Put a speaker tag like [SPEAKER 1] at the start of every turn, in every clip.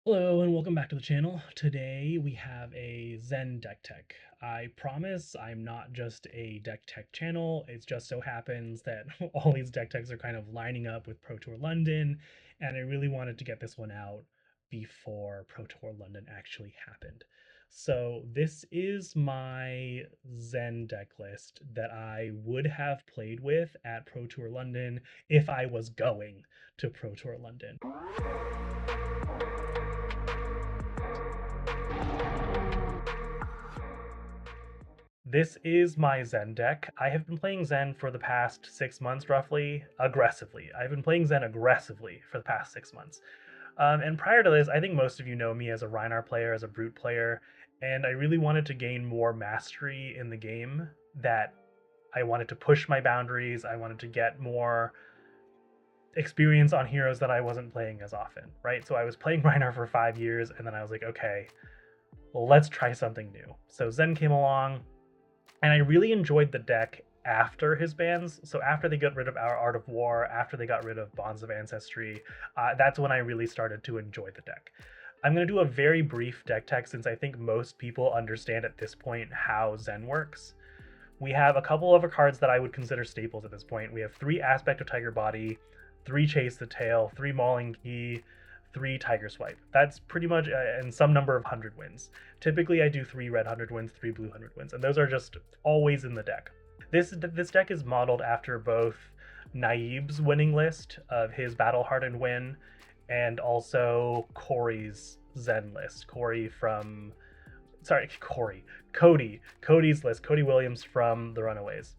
[SPEAKER 1] Hello and welcome back to the channel. Today we have a Zen deck tech. I promise I'm not just a deck tech channel. It just so happens that all these deck techs are kind of lining up with Pro Tour London, and I really wanted to get this one out before Pro Tour London actually happened. So this is my Zen deck list that I would have played with at Pro Tour London if I was going to Pro Tour London. This is my Zen deck. I have been playing Zen for the past 6 months, roughly, aggressively. I've been playing Zen aggressively for the past 6 months. And prior to this, I think most of you know me as a Rhinar player, as a Brute player, and I really wanted to gain more mastery in the game. That I wanted to push my boundaries. I wanted to get more experience on heroes that I wasn't playing as often, right? So I was playing Rhinar for 5 years, and then I was like, okay, well, let's try something new. So Zen came along, and I really enjoyed the deck after his bans. So after they got rid of our Art of War, after they got rid of Bonds of Ancestry, that's when I really started to enjoy the deck. I'm going to do a very brief deck tech since I think most people understand at this point how Zen works. We have a couple of cards that I would consider staples at this point. We have 3 Aspect of Tiger Body, 3 Chase the Tail, 3 Mauling Key, 3 Tiger Swipe. That's pretty much and some number of 100 wins. Typically I do 3 red 100 wins, 3 blue 100 wins, and those are just always in the deck. This deck is modeled after both Naib's winning list of his Battle Hardened win and also Corey's Zen list. Cody's list, Cody Williams from the Runaways.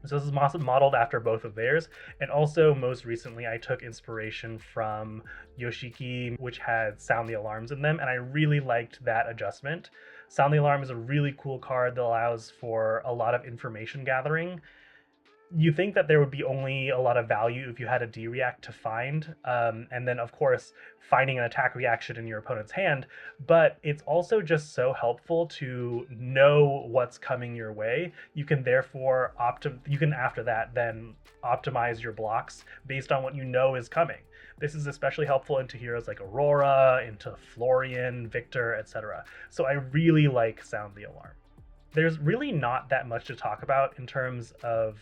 [SPEAKER 1] So this is modeled after both of theirs. And also, most recently, I took inspiration from Yoshiki, which had Sound the Alarms in them, and I really liked that adjustment. Sound the Alarm is a really cool card that allows for a lot of information gathering. You think that there would be only a lot of value if you had a D-react to find, and then of course finding an attack reaction in your opponent's hand, but it's also just so helpful to know what's coming your way. You can therefore after that then optimize your blocks based on what you know is coming. This is especially helpful into heroes like Aurora, into Florian, Victor, etc. So I really like Sound the Alarm. There's really not that much to talk about in terms of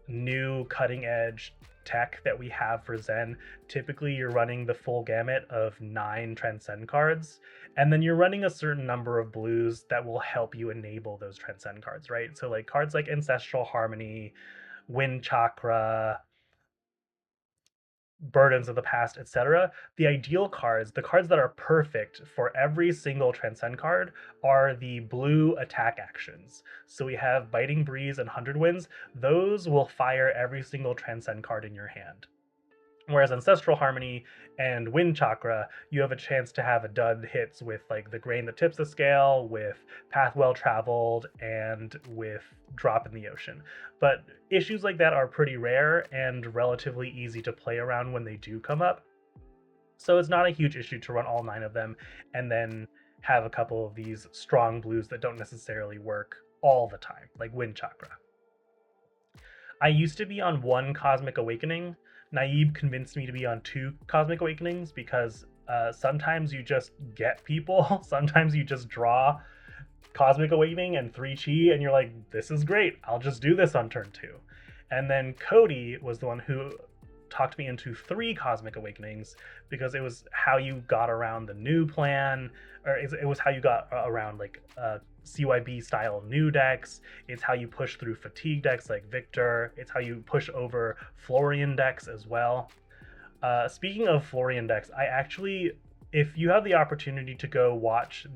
[SPEAKER 1] new cutting edge tech that we have for Zen. Typically you're running the full gamut of 9 Transcend cards, and then you're running a certain number of blues that will help you enable those Transcend cards, right? So like cards like Ancestral Harmony, Wind Chakra, Burdens of the Past, etc. The ideal cards, the cards that are perfect for every single Transcend card, are the blue attack actions. So we have Biting Breeze and 100 Winds. Those will fire every single Transcend card in your hand. Whereas Ancestral Harmony and Wind Chakra, you have a chance to have a dud hits with like the Grain that tips the scale, with Path Well Traveled, and with Drop in the Ocean. But issues like that are pretty rare and relatively easy to play around when they do come up. So it's not a huge issue to run all 9 of them and then have a couple of these strong blues that don't necessarily work all the time, like Wind Chakra. I used to be on 1 Cosmic Awakening. Naib convinced me to be on 2 Cosmic Awakenings because sometimes you just get people. Sometimes you just draw Cosmic Awakening and 3 Chi, and you're like, this is great. I'll just do this on turn 2. And then Cody was the one who talked me into 3 Cosmic Awakenings because it was how you got around the new plan, or it was how you got around like CYB style new decks. It's how you push through fatigue decks like Victor. It's how you push over Florian decks as well. Speaking of Florian decks, I actually, if you have the opportunity to go watch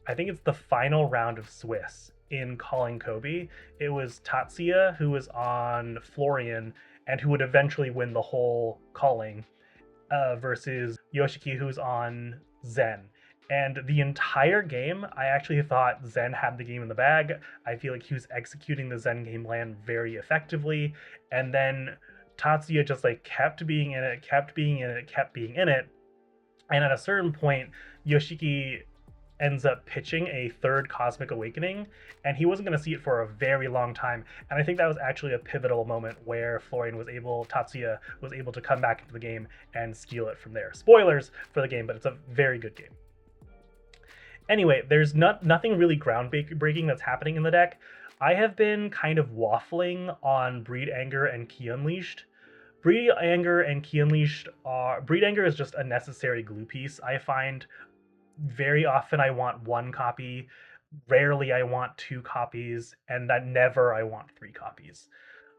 [SPEAKER 1] I think it's the final round of Swiss in Calling Kobe, it was Tatsuya who was on Florian and who would eventually win the whole Calling, versus Yoshiki who's on Zen. And the entire game, I actually thought Zen had the game in the bag. I feel like he was executing the Zen game plan very effectively. And then Tatsuya just like kept being in it. And at a certain point, Yoshiki ends up pitching a third Cosmic Awakening, and he wasn't going to see it for a very long time. And I think that was actually a pivotal moment where Tatsuya was able to come back into the game and steal it from there. Spoilers for the game, but it's a very good game. Anyway, there's nothing really groundbreaking that's happening in the deck. I have been kind of waffling on Breed Anger and Ki Unleashed. Breed Anger and Ki Unleashed Breed Anger is just a necessary glue piece. I find very often I want 1 copy, rarely I want 2 copies, and that never I want 3 copies.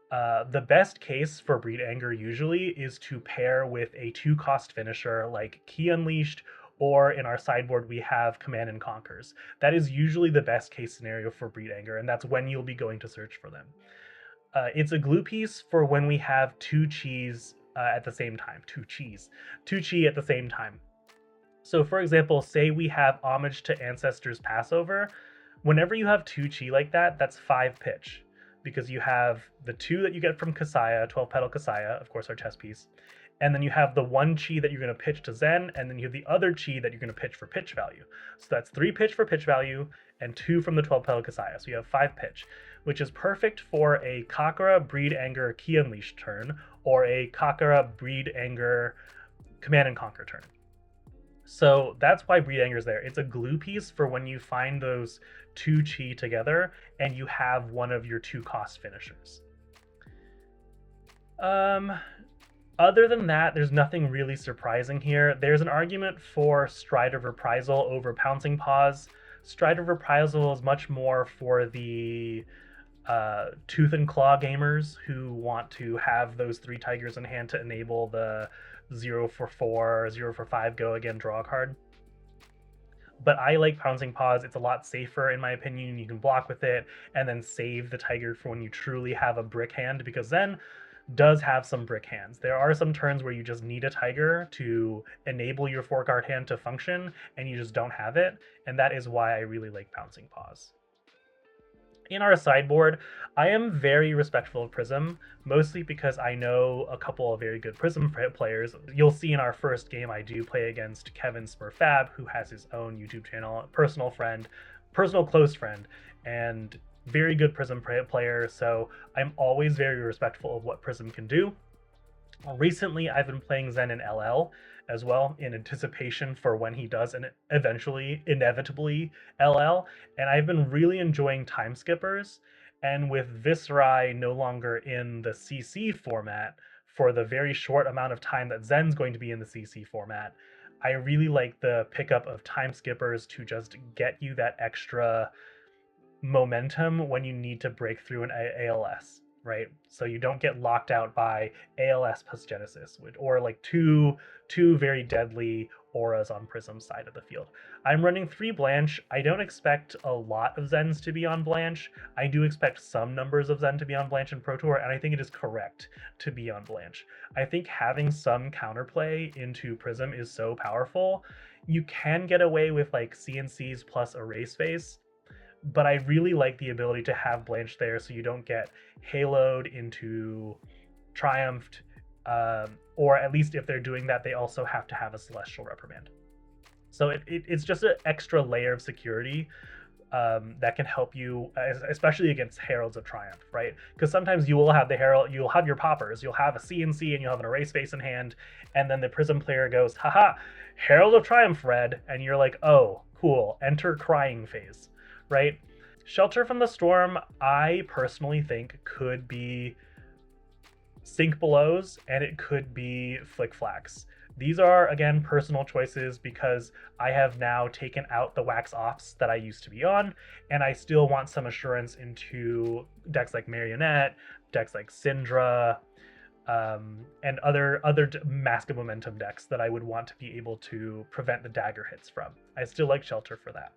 [SPEAKER 1] The best case for Breed Anger usually is to pair with a 2-cost finisher like Ki Unleashed, or in our sideboard we have Command and Conquers. That is usually the best case scenario for Breed Anger, and that's when you'll be going to search for them. It's a glue piece for when we have 2 Chis at the same time. 2 Chi at the same time. So for example, say we have Homage to Ancestors Passover. Whenever you have 2 Chi like that, that's 5 pitch, because you have the 2 that you get from Kasaya, 12-petal Kasaya, of course our chess piece, and then you have the 1 Chi that you're going to pitch to Zen, and then you have the other Chi that you're going to pitch for pitch value. So that's 3 pitch for pitch value, and 2 from the 12-petal Kasaya, so you have 5 pitch, which is perfect for a Kakara Breed Anger Ki Unleashed turn, or a Kakara Breed Anger Command and Conquer turn. So that's why Breed Anger is there. It's a glue piece for when you find those 2 Chi together and you have one of your 2-cost finishers. Other than that, there's nothing really surprising here. There's an argument for Stride of Reprisal over Pouncing Paws. Stride of Reprisal is much more for the Tooth and Claw gamers who want to have those 3 tigers in hand to enable the 0 for 4, 0 for 5 go again draw card. But I like Pouncing Paws. It's a lot safer in my opinion. You can block with it and then save the tiger for when you truly have a brick hand, because Zen does have some brick hands. There are some turns where you just need a tiger to enable your 4-card hand to function and you just don't have it, and that is why I really like Pouncing Paws. In our sideboard, I am very respectful of Prism, mostly because I know a couple of very good Prism players. You'll see in our first game I do play against Kevin SmurphFaB, who has his own YouTube channel, personal close friend, and very good Prism player, so I'm always very respectful of what Prism can do. Recently, I've been playing Zen in LL as well, in anticipation for when he does inevitably LL, and I've been really enjoying Time Skippers, and with Viscerai no longer in the CC format for the very short amount of time that Zen's going to be in the CC format, I really like the pickup of Time Skippers to just get you that extra momentum when you need to break through an ALS, right? So you don't get locked out by ALS plus Genesis, or like two very deadly auras on Prism's side of the field. I'm running 3 Blanche. I don't expect a lot of Zens to be on Blanche. I do expect some numbers of Zen to be on Blanche in Pro Tour, and I think it is correct to be on Blanche. I think having some counterplay into Prism is so powerful. You can get away with like CNCs plus Erase Face, but I really like the ability to have Blanche there so you don't get haloed into Triumphed, or at least if they're doing that, they also have to have a Celestial Reprimand. So it's just an extra layer of security that can help you, especially against Heralds of Triumph, right? Because sometimes you will have the Herald, you'll have your poppers, you'll have a CNC and you'll have an Erase Face in hand, and then the Prism player goes, haha, Herald of Triumph red, and you're like, oh, cool, enter crying phase, right? Shelter from the Storm, I personally think could be Sink Belows, and it could be Flick Flax. These are, again, personal choices because I have now taken out the wax offs that I used to be on, and I still want some assurance into decks like Marionette, decks like Syndra, and other Mask of Momentum decks that I would want to be able to prevent the dagger hits from. I still like Shelter for that.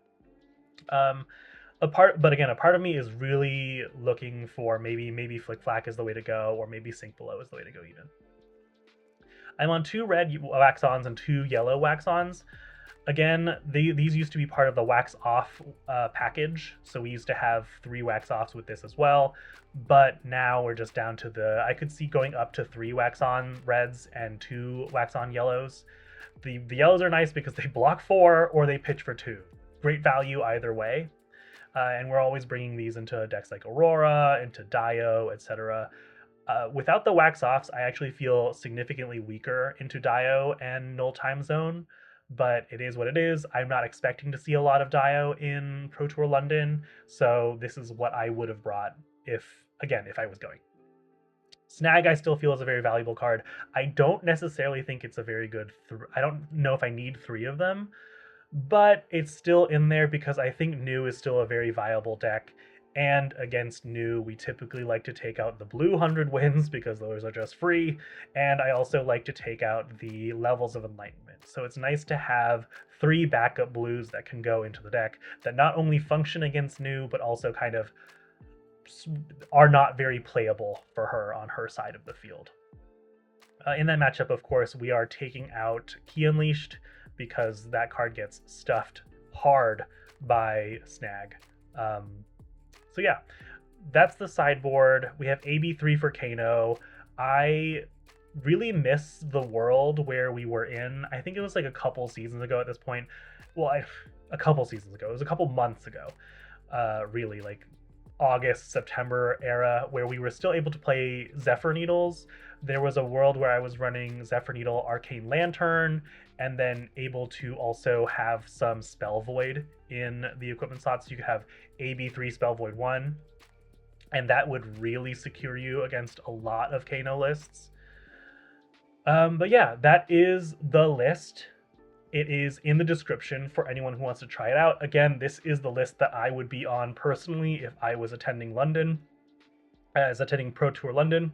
[SPEAKER 1] A part of me is really looking for maybe Flick Flack is the way to go, or maybe Sink Below is the way to go even. I'm on 2 red wax-ons and 2 yellow wax-ons. Again, these used to be part of the wax-off package, so we used to have 3 wax-offs with this as well, but now we're just down to I could see going up to 3 wax-on reds and 2 wax-on yellows. The yellows are nice because they block 4 or they pitch for 2. great value either way. And we're always bringing these into decks like Aurora, into Dio, etc. Without the wax offs, I actually feel significantly weaker into Dio and Null Time Zone, but it is what it is. I'm not expecting to see a lot of Dio in Pro Tour London, so this is what I would have brought if I was going. Snag, I still feel is a very valuable card. I don't necessarily think it's a very good. I don't know if I need 3 of them, but it's still in there because I think New is still a very viable deck. And against New, we typically like to take out the blue 100 wins because those are just free. And I also like to take out the levels of enlightenment. So it's nice to have 3 backup blues that can go into the deck that not only function against New, but also kind of are not very playable for her on her side of the field. In that matchup, of course, we are taking out Key Unleashed because that card gets stuffed hard by Snag. So yeah, that's the sideboard. We have AB3 for Kano. I really miss the world where we were in. I think it was like a couple seasons ago at this point. Well, a couple seasons ago. It was a couple months ago, really, like August, September era, where we were still able to play Zephyr Needles. There was a world where I was running Zephyr Needle, Arcane Lantern, and then able to also have some Spell Void in the equipment slots. So you could have AB3 Spell Void 1, and that would really secure you against a lot of Kano lists. But yeah, that is the list. It is in the description for anyone who wants to try it out. Again, this is the list that I would be on personally if I was attending London, attending Pro Tour London.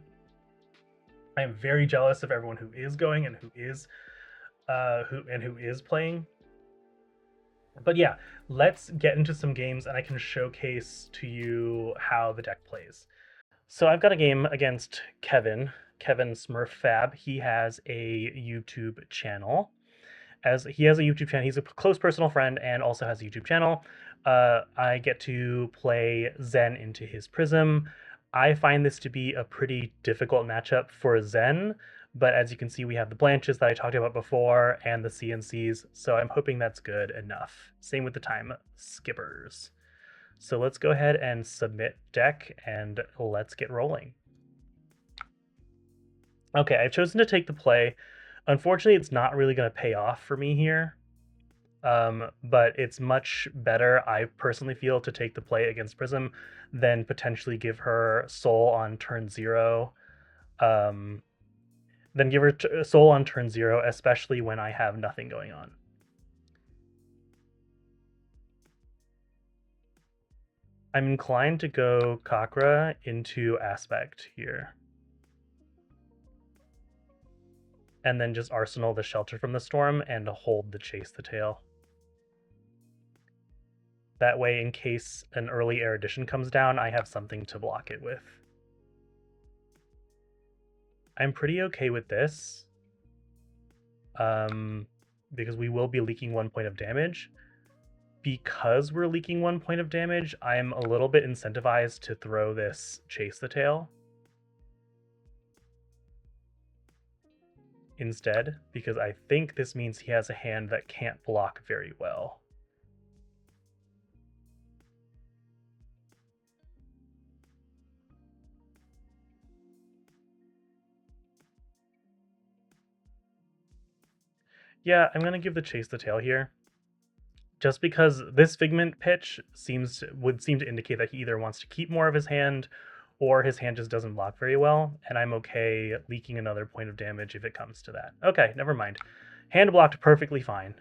[SPEAKER 1] I am very jealous of everyone who is going and who is playing. But yeah, let's get into some games and I can showcase to you how the deck plays. So I've got a game against Kevin SmurphFaB. He has a YouTube channel. He's a close personal friend and also has a YouTube channel. I get to play Zen into his Prism. I find this to be a pretty difficult matchup for Zen, but as you can see, we have the Blanches that I talked about before and the CNCs, so I'm hoping that's good enough. Same with the Time Skippers. So let's go ahead and submit deck and let's get rolling. Okay, I've chosen to take the play. Unfortunately, it's not really going to pay off for me here, but it's much better, I personally feel, to take the play against Prism than potentially give her Soul on turn 0. Then give her Soul on turn 0, especially when I have nothing going on. I'm inclined to go Kakra into Aspect here. And then just Arsenal the Shelter from the Storm and hold the Chase the Tail. That way, in case an early Erudition comes down, I have something to block it with. I'm pretty okay with this, because we will be leaking 1 point of damage. Because we're leaking 1 point of damage, I'm a little bit incentivized to throw this Chase the Tail instead, because I think this means he has a hand that can't block very well. Yeah, I'm going to give the Chase the Tail here, just because this Figment pitch would seem to indicate that he either wants to keep more of his hand or his hand just doesn't block very well, and I'm okay leaking another point of damage if it comes to that. Okay, never mind. Hand blocked perfectly fine.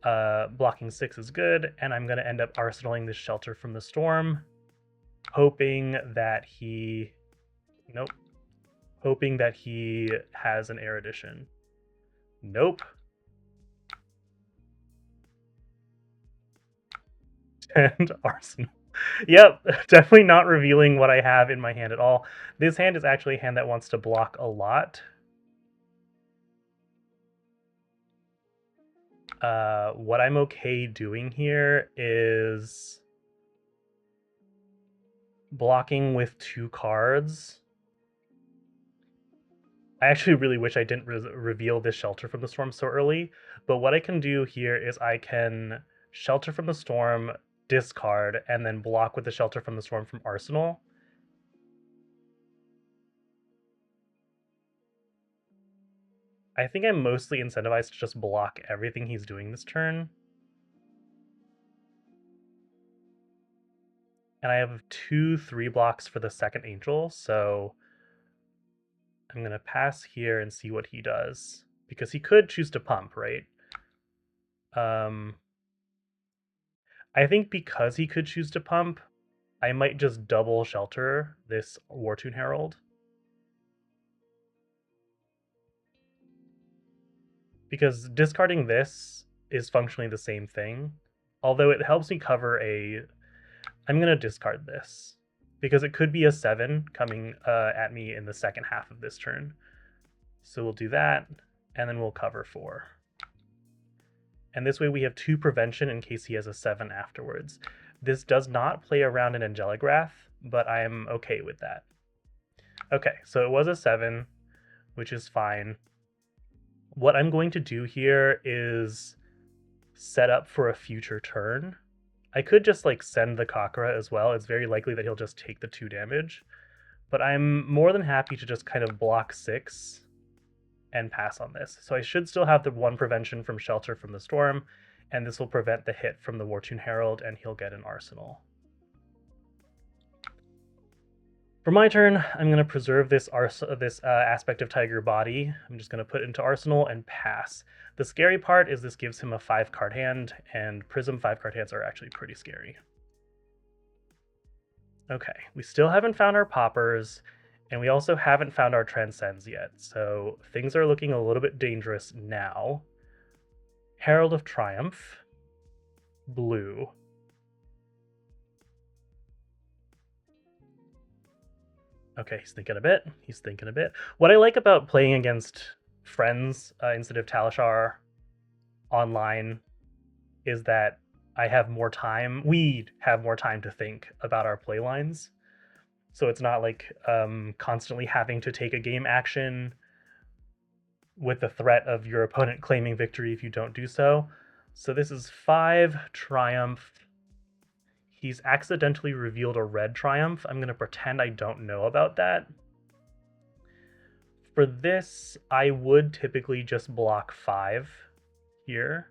[SPEAKER 1] Blocking 6 is good, and I'm going to end up arsenaling this Shelter from the Storm, hoping that he... Nope. Hoping that he has an Erudition. Nope. And Arsenal. Yep, definitely not revealing what I have in my hand at all. This hand is actually a hand that wants to block a lot. What I'm okay doing here is blocking with 2 cards. I actually really wish I didn't reveal this Shelter from the Storm so early, but what I can do here is I can Shelter from the Storm, discard, and then block with the Shelter from the Storm from Arsenal. I think I'm mostly incentivized to just block everything he's doing this turn. And I have 2/3 blocks for the second Angel, so I'm going to pass here and see what he does. Because he could choose to pump, right? I think because he could choose to pump, I might just double shelter this Wartune Herald. Because discarding this is functionally the same thing. Although it helps me cover a... I'm going to discard this. Because it could be a 7 coming at me in the second half of this turn. So we'll do that, and then we'll cover 4. And this way we have 2 prevention in case he has a 7 afterwards. This does not play around in Angelic Wrath, but I'm okay with that. Okay, so it was a 7, which is fine. What I'm going to do here is set up for a future turn. I could just like send the Kakra as well. It's very likely that he'll just take the 2 damage. But I'm more than happy to just kind of block 6 and pass on this. So I should still have the 1 prevention from Shelter from the Storm, and this will prevent the hit from the Wartune Herald, and he'll get an Arsenal. For my turn, I'm going to preserve this Aspect of Tiger body. I'm just going to put it into Arsenal and pass. The scary part is this gives him a 5-card hand, and Prism 5-card hands are actually pretty scary. Okay, we still haven't found our poppers, and we also haven't found our transcends yet, so things are looking a little bit dangerous now. Herald of Triumph, blue. Okay, he's thinking a bit. He's thinking a bit. What I like about playing against friends instead of Talishar online is that I have more time. We have more time to think about our play lines. So it's not like constantly having to take a game action with the threat of your opponent claiming victory if you don't do so. So this is 5 Triumph. He's accidentally revealed a red Triumph. I'm going to pretend I don't know about that. For this, I would typically just block 5 here.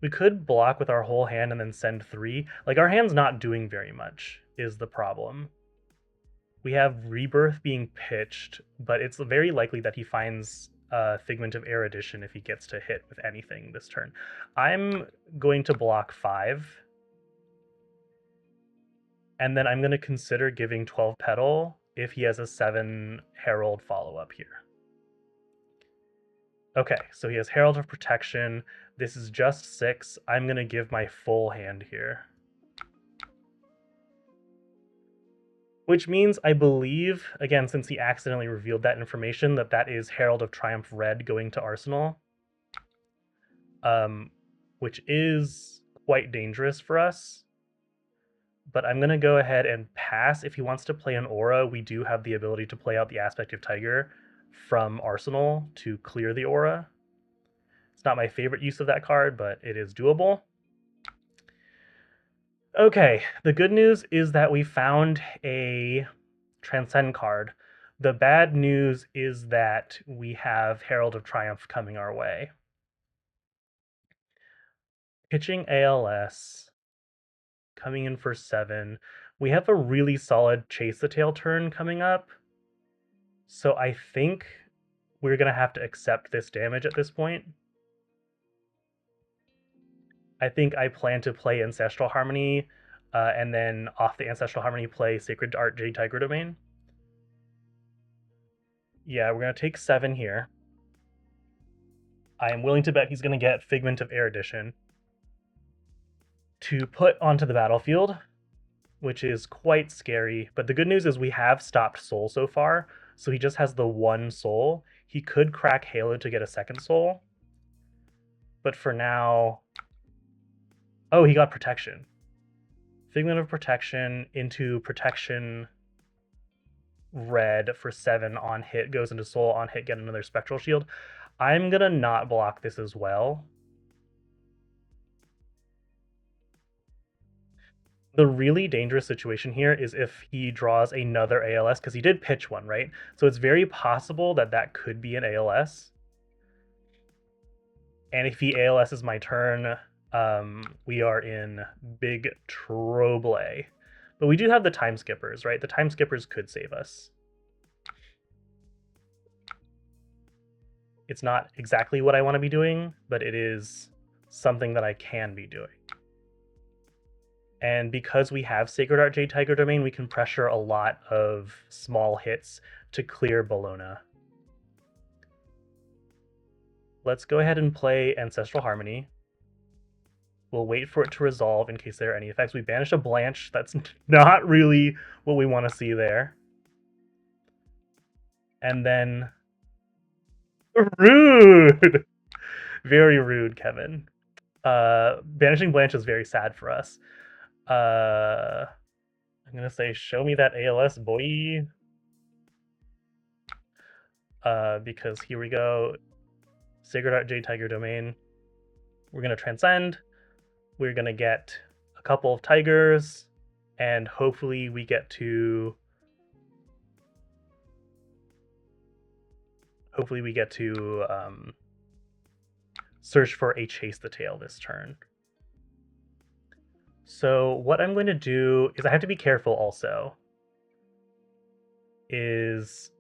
[SPEAKER 1] We could block with our whole hand and then send 3. Like, our hand's not doing very much, is the problem. We have Rebirth being pitched, but it's very likely that he finds Figment of Erudition if he gets to hit with anything this turn. I'm going to block 5. And then I'm going to consider giving 12 Petal if he has a 7 Herald follow-up here. Okay, so he has Herald of Protection. This is just 6. I'm going to give my full hand here. Which means, I believe, again, since he accidentally revealed that information, that is Herald of Triumph red going to Arsenal. Which is quite dangerous for us. But I'm going to go ahead and pass. If he wants to play an Aura, we do have the ability to play out the Aspect of Tiger from Arsenal to clear the Aura. It's not my favorite use of that card, but it is doable. Okay, the good news is that we found a Transcend card. The bad news is that we have Herald of Triumph coming our way. Pitching ALS, coming in for 7. We have a really solid Chase the Tail turn coming up. So I think we're going to have to accept this damage at this point. I think I plan to play Ancestral Harmony, and then off the Ancestral Harmony play Sacred Art Jade Tiger Domain. Yeah, we're going to take 7 here. I am willing to bet he's going to get Figment of Erudition to put onto the battlefield, which is quite scary. But the good news is we have stopped Soul so far, so he just has the 1 Soul. He could crack Halo to get a 2nd Soul. But for now... Oh, he got Protection. Figment of Protection into Protection red for 7 on hit, goes into Soul, on hit, get another Spectral Shield. I'm going to not block this as well. The really dangerous situation here is if he draws another ALS, because he did pitch one, right? So it's very possible that that could be an ALS. And if he ALS's my turn, we are in big trouble. But we do have the time skippers, right? The time skippers could save us. It's not exactly what I want to be doing, but it is something that I can be doing. And because we have Sacred Art Jade Tiger Domain, we can pressure a lot of small hits to clear Bologna. Let's go ahead and play Ancestral Harmony. We'll wait for it to resolve in case there are any effects. We banish a Blanche. That's not really what we want to see there. And then... Rude! Very rude, Kevin. Banishing Blanche is very sad for us. I'm gonna say, show me that ALS, boy. Because here we go. Sacred Art Jade Tiger Domain. We're gonna transcend. We're gonna get a couple of tigers, and hopefully we get to search for a Chase the Tail this turn. So what I'm going to do is I have to be careful also, is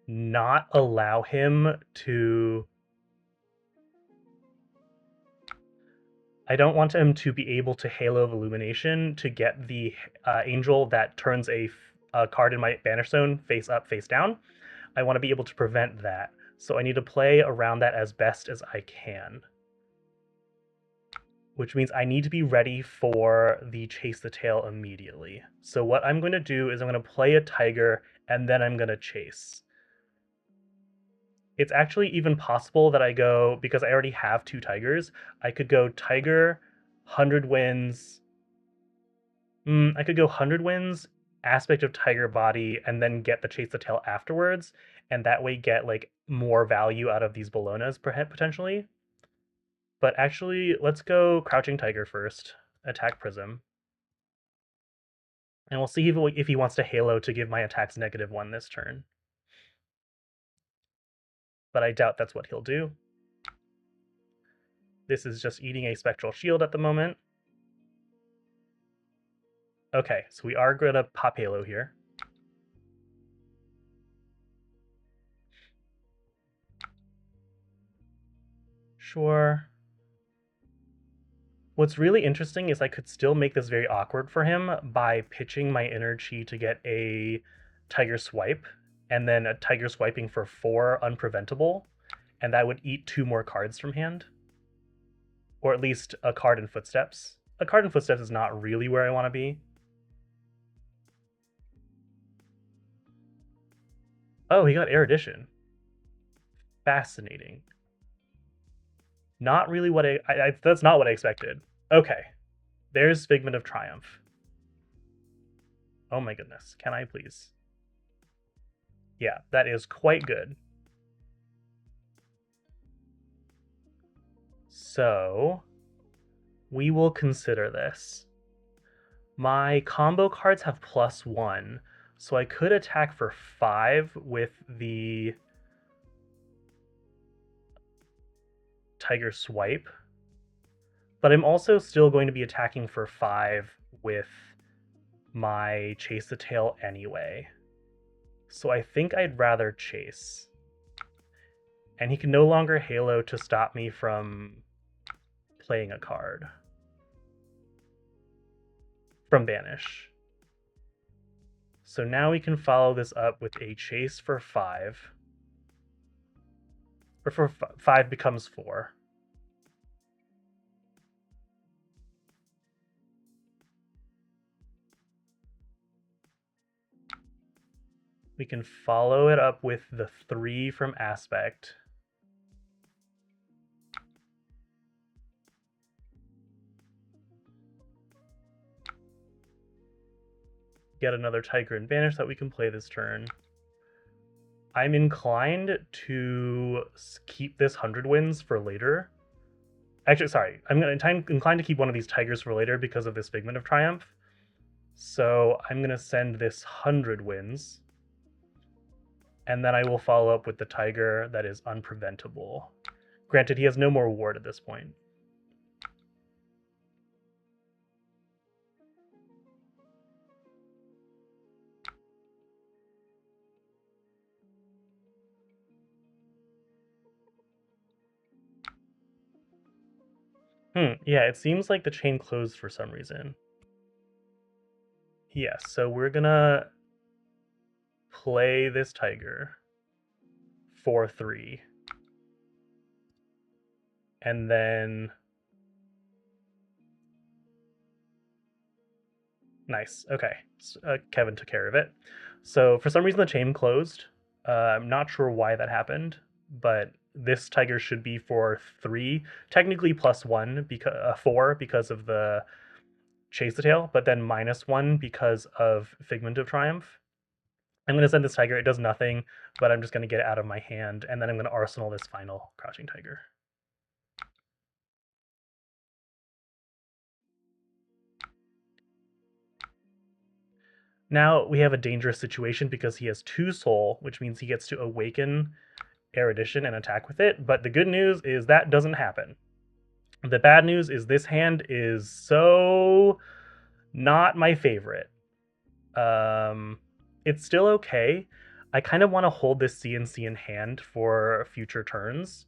[SPEAKER 1] not allow him to... I don't want him to be able to Halo of Illumination to get the angel that turns a card in my banish zone face up, face down. I want to be able to prevent that. So I need to play around that as best as I can. Which means I need to be ready for the Chase the Tail immediately. So what I'm going to do is I'm going to play a tiger, and then I'm going to chase. It's actually even possible that I go, because I already have 2 tigers, I could go tiger, 100 wins. I could go 100 wins, aspect of tiger body, and then get the Chase the Tail afterwards, and that way get like more value out of these Bolognas potentially. But actually, let's go Crouching Tiger first, attack Prism. And we'll see if he wants to Halo to give my attacks -1 this turn. But I doubt that's what he'll do. This is just eating a Spectral Shield at the moment. Okay, so we are going to pop Halo here. Sure. What's really interesting is I could still make this very awkward for him by pitching my energy to get a Tiger Swipe, and then a Tiger Swiping for 4 unpreventable, and that would eat 2 more cards from hand. Or at least a card in Footsteps. A card in Footsteps is not really where I want to be. Oh, he got Erudition. Fascinating. Not really what that's not what I expected. Okay. There's Figment of Triumph. Oh my goodness. Can I please? Yeah, that is quite good. So, we will consider this. My combo cards have +1, so I could attack for 5 with the Tiger Swipe, but I'm also still going to be attacking for 5 with my Chase the Tail anyway. So I think I'd rather chase. And he can no longer Halo to stop me from playing a card. From Banish. So now we can follow this up with a chase for 5. Or for 5 becomes 4. We can follow it up with the 3 from Aspect. Get another Tiger and Banish that we can play this turn. I'm inclined to keep this 100 wins for later. Actually, sorry. I'm inclined to keep one of these Tigers for later because of this Figment of Triumph. So I'm going to send this 100 wins. And then I will follow up with the tiger that is unpreventable. Granted, he has no more ward at this point. Yeah, it seems like the chain closed for some reason. Yes, so we're gonna play this tiger for 3. And then... Nice, okay. Kevin took care of it. So for some reason the chain closed. I'm not sure why that happened, but this tiger should be for 3, technically +1, because 4 because of the chase the tail, but then -1 because of Figment of Triumph. I'm going to send this tiger. It does nothing, but I'm just going to get it out of my hand, and then I'm going to arsenal this final Crouching Tiger. Now we have a dangerous situation because he has 2 soul, which means he gets to awaken Erudition and attack with it, but the good news is that doesn't happen. The bad news is this hand is so not my favorite. It's still okay. I kind of want to hold this CNC in hand for future turns,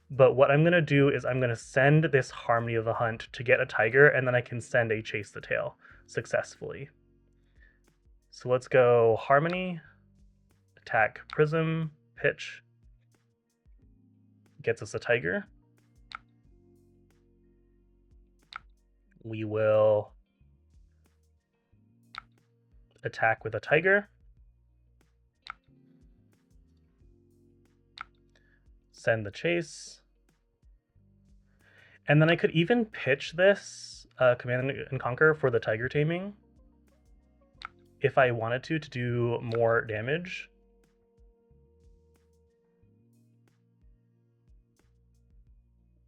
[SPEAKER 1] but what I'm going to do is I'm going to send this Harmony of the Hunt to get a tiger, and then I can send a Chase the Tail successfully. So let's go Harmony, attack Prism, pitch, gets us a tiger. We will attack with a tiger. Send the chase. And then I could even pitch this Command and Conquer for the tiger taming if I wanted to do more damage.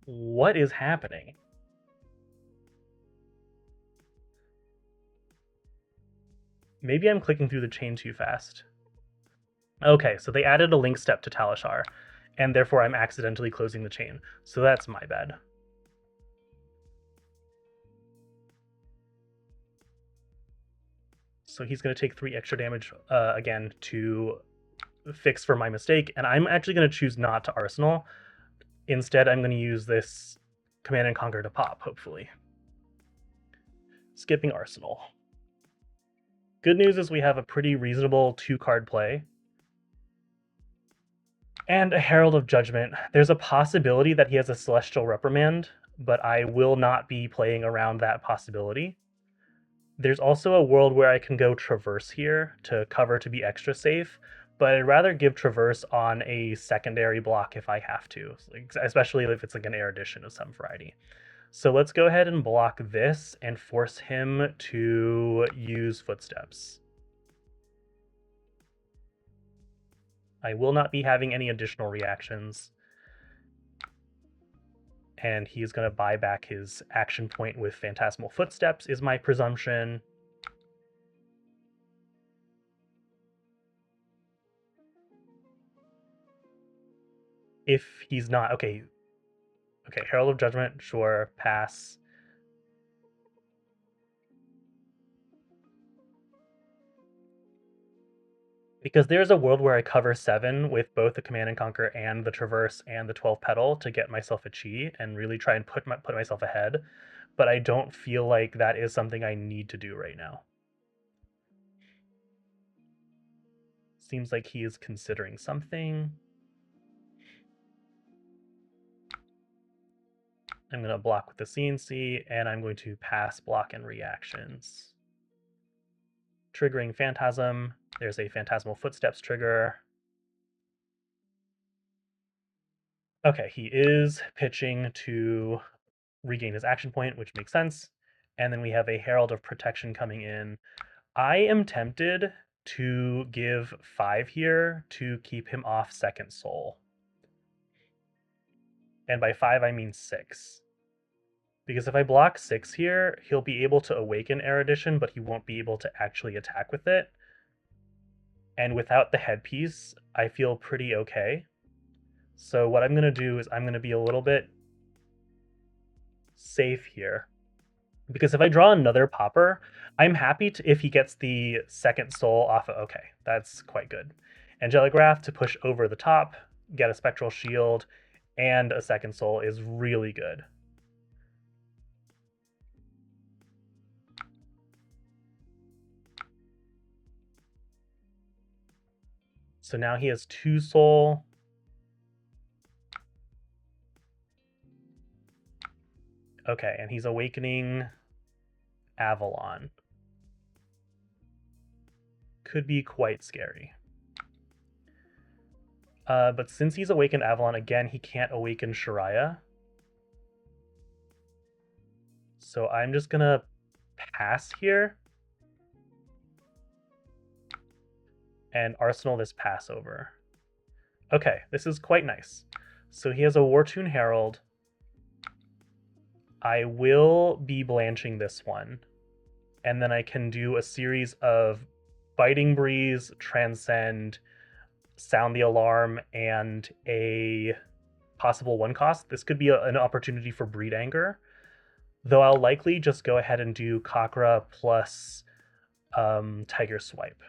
[SPEAKER 1] What is happening? Maybe I'm clicking through the chain too fast. Okay, so they added a link step to Talishar, and therefore I'm accidentally closing the chain. So that's my bad. So he's going to take 3 extra damage again to fix for my mistake, and I'm actually going to choose not to Arsenal. Instead, I'm going to use this Command and Conquer to pop, hopefully. Skipping Arsenal. Good news is we have a pretty reasonable 2-card play. And a Herald of Judgment. There's a possibility that he has a Celestial Reprimand, but I will not be playing around that possibility. There's also a world where I can go Traverse here to cover to be extra safe, but I'd rather give Traverse on a secondary block if I have to, especially if it's like an Erudition of some variety. So let's go ahead and block this and force him to use Footsteps. I will not be having any additional reactions. And he's going to buy back his action point with Phantasmal Footsteps, is my presumption. If he's not, okay, Herald of Judgment, sure, pass. Because there's a world where I cover 7 with both the Command and Conquer and the Traverse and the 12 Petal to get myself a Chi and really try and put myself ahead, but I don't feel like that is something I need to do right now. Seems like he is considering something. I'm going to block with the CNC, and I'm going to pass block and reactions. Triggering Phantasm. There's a Phantasmal Footsteps trigger. Okay, he is pitching to regain his action point, which makes sense. And then we have a Herald of Protection coming in. I am tempted to give 5 here to keep him off second soul. And by 5, I mean 6. Because if I block 6 here, he'll be able to awaken Erudition, but he won't be able to actually attack with it. And without the headpiece, I feel pretty okay. So what I'm going to do is I'm going to be a little bit safe here. Because if I draw another popper, I'm happy if he gets the second soul off of... Okay, that's quite good. Angelic Wrath to push over the top, get a Spectral Shield, and a second soul is really good. So now he has 2 soul. Okay, and he's awakening Avalon. Could be quite scary. But since he's awakened Avalon again, he can't awaken Shariah. So I'm just gonna pass here and arsenal this pass over. Okay, this is quite nice. So he has a Wartune Herald. I will be blanching this one, and then I can do a series of Biting Breeze, Transcend, Sound the Alarm, and a possible 1-cost. This could be an opportunity for Breed Anger, though I'll likely just go ahead and do Kakra plus Tiger Swipe.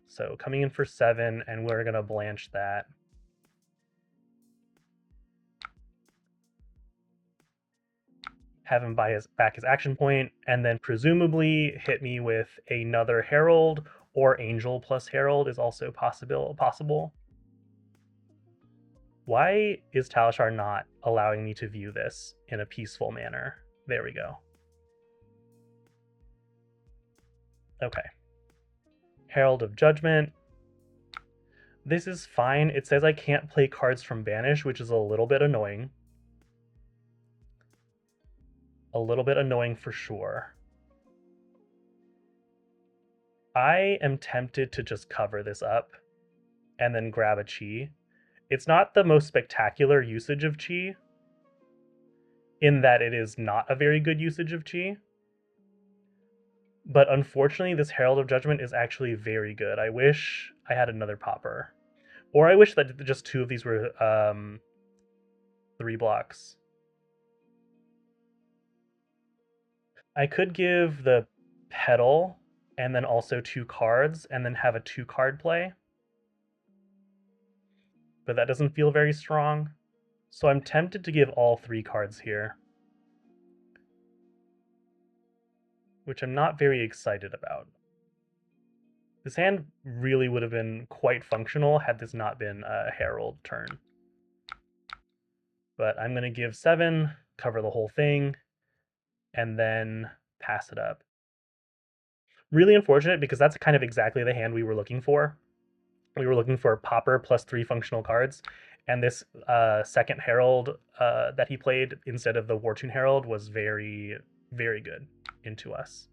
[SPEAKER 1] So coming in for 7, and we're going to blanch that. Have him buy back his action point, and then presumably hit me with another Herald, or Angel plus Herald is also possible. Why is Talishar not allowing me to view this in a peaceful manner? There we go. Okay. Herald of Judgment. This is fine. It says I can't play cards from Banish, which is a little bit annoying. A little bit annoying for sure. I am tempted to just cover this up and then grab a Chi. It's not the most spectacular usage of Chi, in that it is not a very good usage of Chi. But unfortunately, this Herald of Judgment is actually very good. I wish I had another popper. Or I wish that just 2 of these were 3 blocks. I could give the Petal and then also 2 cards and then have a 2-card play. But that doesn't feel very strong. So I'm tempted to give all 3 cards here, which I'm not very excited about. This hand really would have been quite functional had this not been a Herald turn. But I'm going to give 7, cover the whole thing, and then pass it up. Really unfortunate, because that's kind of exactly the hand we were looking for. We were looking for popper plus 3 functional cards, and this second Herald that he played instead of the Wartune Herald was very, very good into us.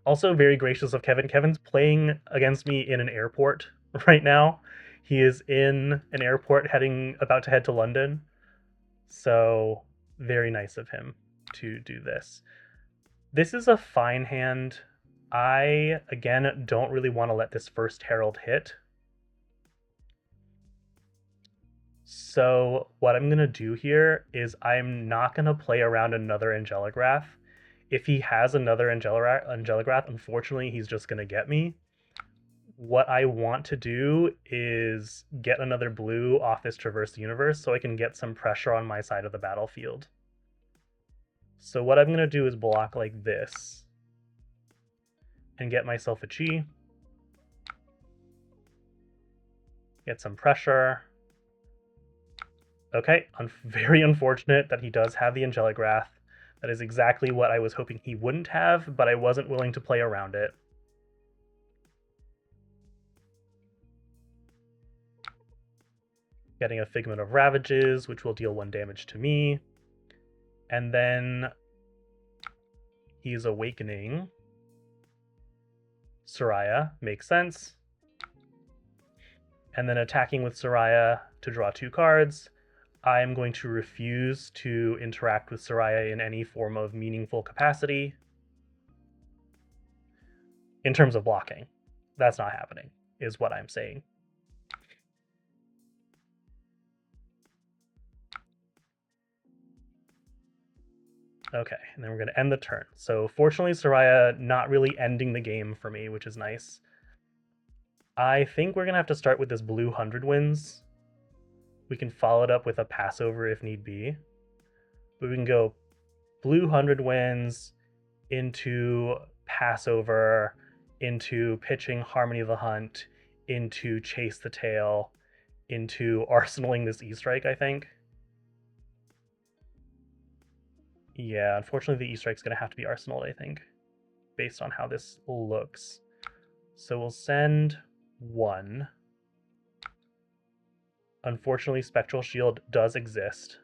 [SPEAKER 1] Also very gracious of Kevin. Kevin's playing against me in an airport right now. He is in an airport about to head to London. So very nice of him to do this. This is a fine hand. I, again, don't really want to let this first Herald hit. So what I'm going to do here is I'm not going to play around another Angelic Wrath. If he has another Angelic Wrath, unfortunately, he's just going to get me. What I want to do is get another blue off this Traverse the Universe so I can get some pressure on my side of the battlefield. So what I'm going to do is block like this and get myself a Chi. Get some pressure. Okay, very unfortunate that he does have the Angelic Wrath. That is exactly what I was hoping he wouldn't have, but I wasn't willing to play around it. Getting a Figment of Ravages, which will deal 1 damage to me. And then he's awakening Shariah, makes sense. And then attacking with Shariah to draw 2 cards. I am going to refuse to interact with Soraya in any form of meaningful capacity. In terms of blocking, that's not happening, is what I'm saying. Okay, and then we're going to end the turn. So fortunately, Soraya not really ending the game for me, which is nice. I think we're going to have to start with this blue 100 wins. We can follow it up with a Passover if need be. But we can go blue 100 wins into Passover, into pitching Harmony of the Hunt, into Chase the Tail, into arsenaling this E-Strike, I think. Yeah, unfortunately the E-Strike's going to have to be arsenaled, I think, based on how this looks. So we'll send 1. Unfortunately, Spectral Shield does exist.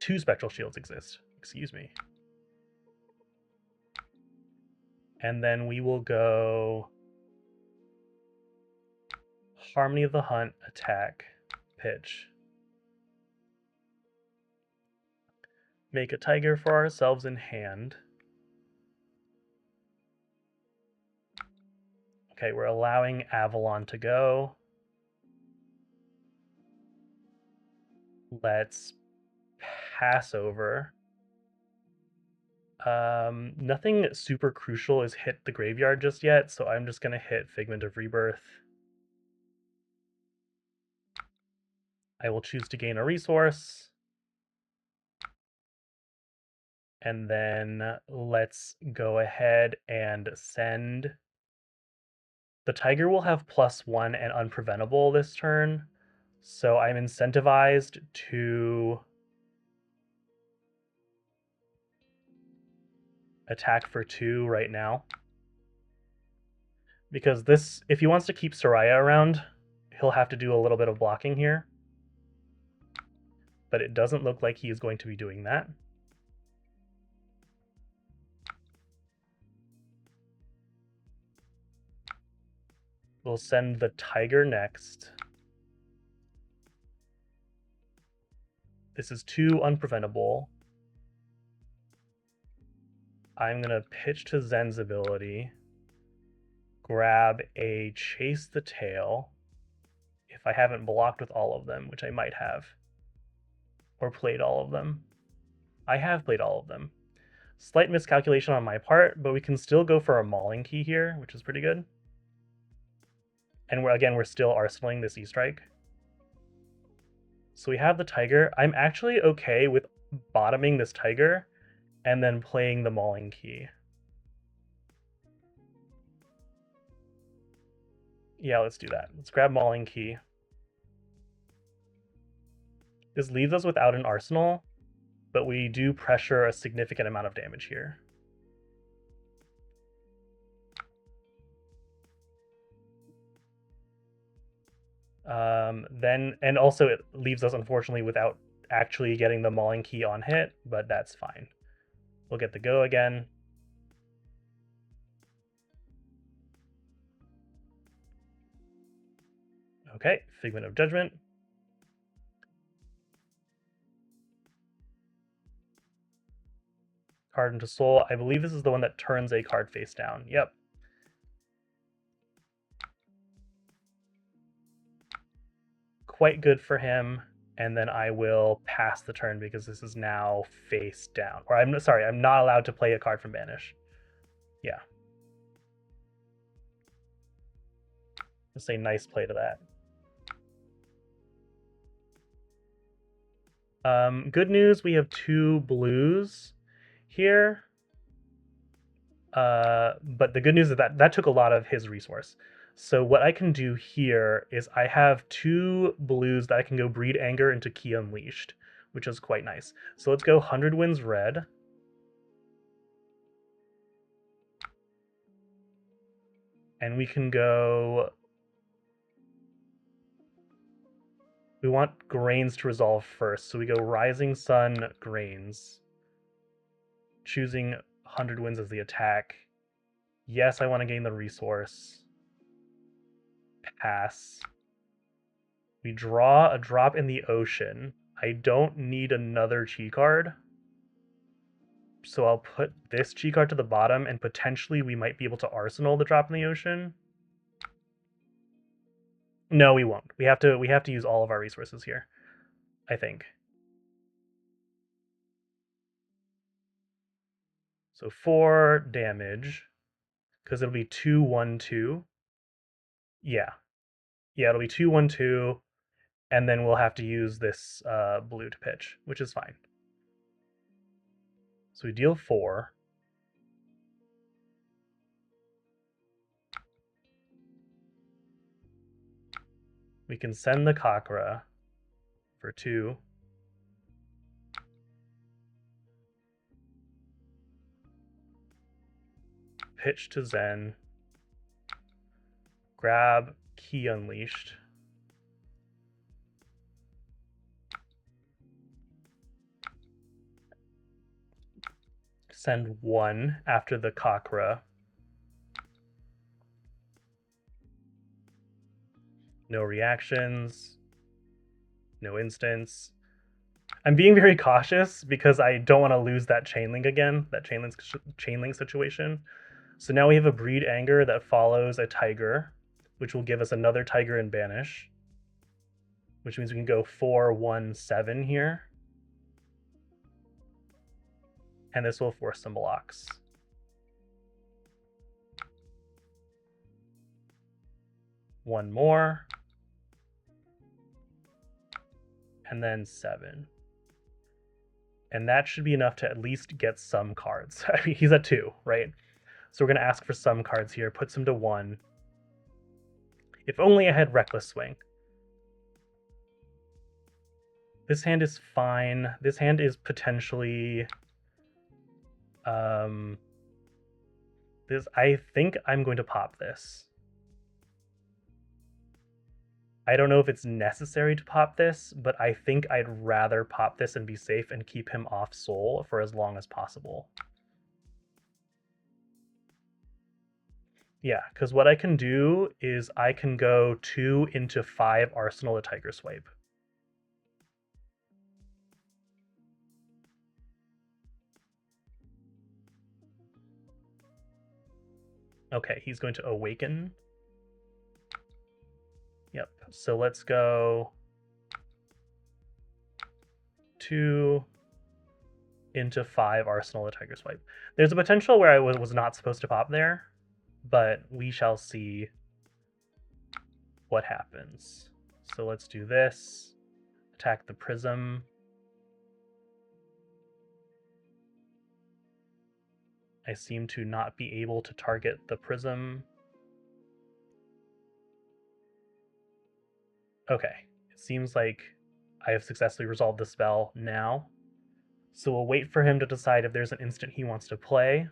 [SPEAKER 1] 2 Spectral Shields exist, excuse me. And then we will go Harmony of the Hunt, attack, pitch. Make a tiger for ourselves in hand. Okay, we're allowing Avalon to go. Let's pass over. Nothing super crucial is hit the graveyard just yet, so I'm just going to hit Figment of Rebirth. I will choose to gain a resource. And then let's go ahead and send... The Tiger will have +1 and Unpreventable this turn, so I'm incentivized to attack for 2 right now. Because this, if he wants to keep Soraya around, he'll have to do a little bit of blocking here. But it doesn't look like he is going to be doing that. We'll send the Tiger next. This is 2 Unpreventable. I'm going to pitch to Zen's ability. Grab a Chase the Tail. If I haven't blocked with all of them, which I might have. Or played all of them. I have played all of them. Slight miscalculation on my part, but we can still go for a Mauling Key here, which is pretty good. And we're still arsenaling this E-Strike. So we have the Tiger. I'm actually okay with bottoming this Tiger and then playing the Mauling Key. Yeah, let's do that. Let's grab Mauling Key. This leaves us without an arsenal, but we do pressure a significant amount of damage here. And also it leaves us, unfortunately, without actually getting the Mauling Key on hit, but that's fine. We'll get the go again. Okay, Figment of Judgment. Card into Soul. I believe this is the one that turns a card face down. Yep. Quite good for him. And then I will pass the turn because this is now face down. Or I'm sorry, I'm not allowed to play a card from Banish. Yeah. Just say nice play to that. Good news, we have 2 blues here. But the good news is that took a lot of his resource. So what I can do here is I have 2 blues that I can go Breed Anger into Key Unleashed, which is quite nice. So let's go 100 Winds red. And we can go... We want Grains to resolve first, so we go Rising Sun, Grains. Choosing 100 Winds as the attack. Yes, I want to gain the resource. Pass. We draw a drop in the ocean. I don't need another chi card. So I'll put this chi card to the bottom, and potentially we might be able to arsenal the drop in the ocean. No, we won't. We have to use all of our resources here, I think. So 4 damage, because it'll be 2/1/2. Yeah. Yeah, it'll be 2/1/2, and then we'll have to use this blue to pitch, which is fine. So we deal 4. We can send the Kakra for 2. Pitch to Zen. Grab Key Unleashed. Send 1 after the Kakra. No reactions. No instants. I'm being very cautious because I don't want to lose that chainlink again, that chainlink situation. So now we have a Breed Anger that follows a Tiger, which will give us another Tiger and Banish, which means we can go 4/1/7 here. And this will force some blocks. One more. And then 7. And that should be enough to at least get some cards. I mean, he's at 2, right? So we're going to ask for some cards here, puts him to 1. If only I had Reckless Swing. This hand is fine. This hand is potentially... I think I'm going to pop this. I don't know if it's necessary to pop this, but I think I'd rather pop this and be safe and keep him off Soul for as long as possible. Yeah, because what I can do is I can go 2 into 5 Arsenal a Tiger Swipe. Okay, he's going to Awaken. Yep, so let's go 2 into 5 Arsenal a Tiger Swipe. There's a potential where I was not supposed to pop there, but we shall see what happens. So let's do this. Attack the Prism. I seem to not be able to target the Prism. Okay, it seems like I have successfully resolved the spell now. So we'll wait for him to decide if there's an instant he wants to play,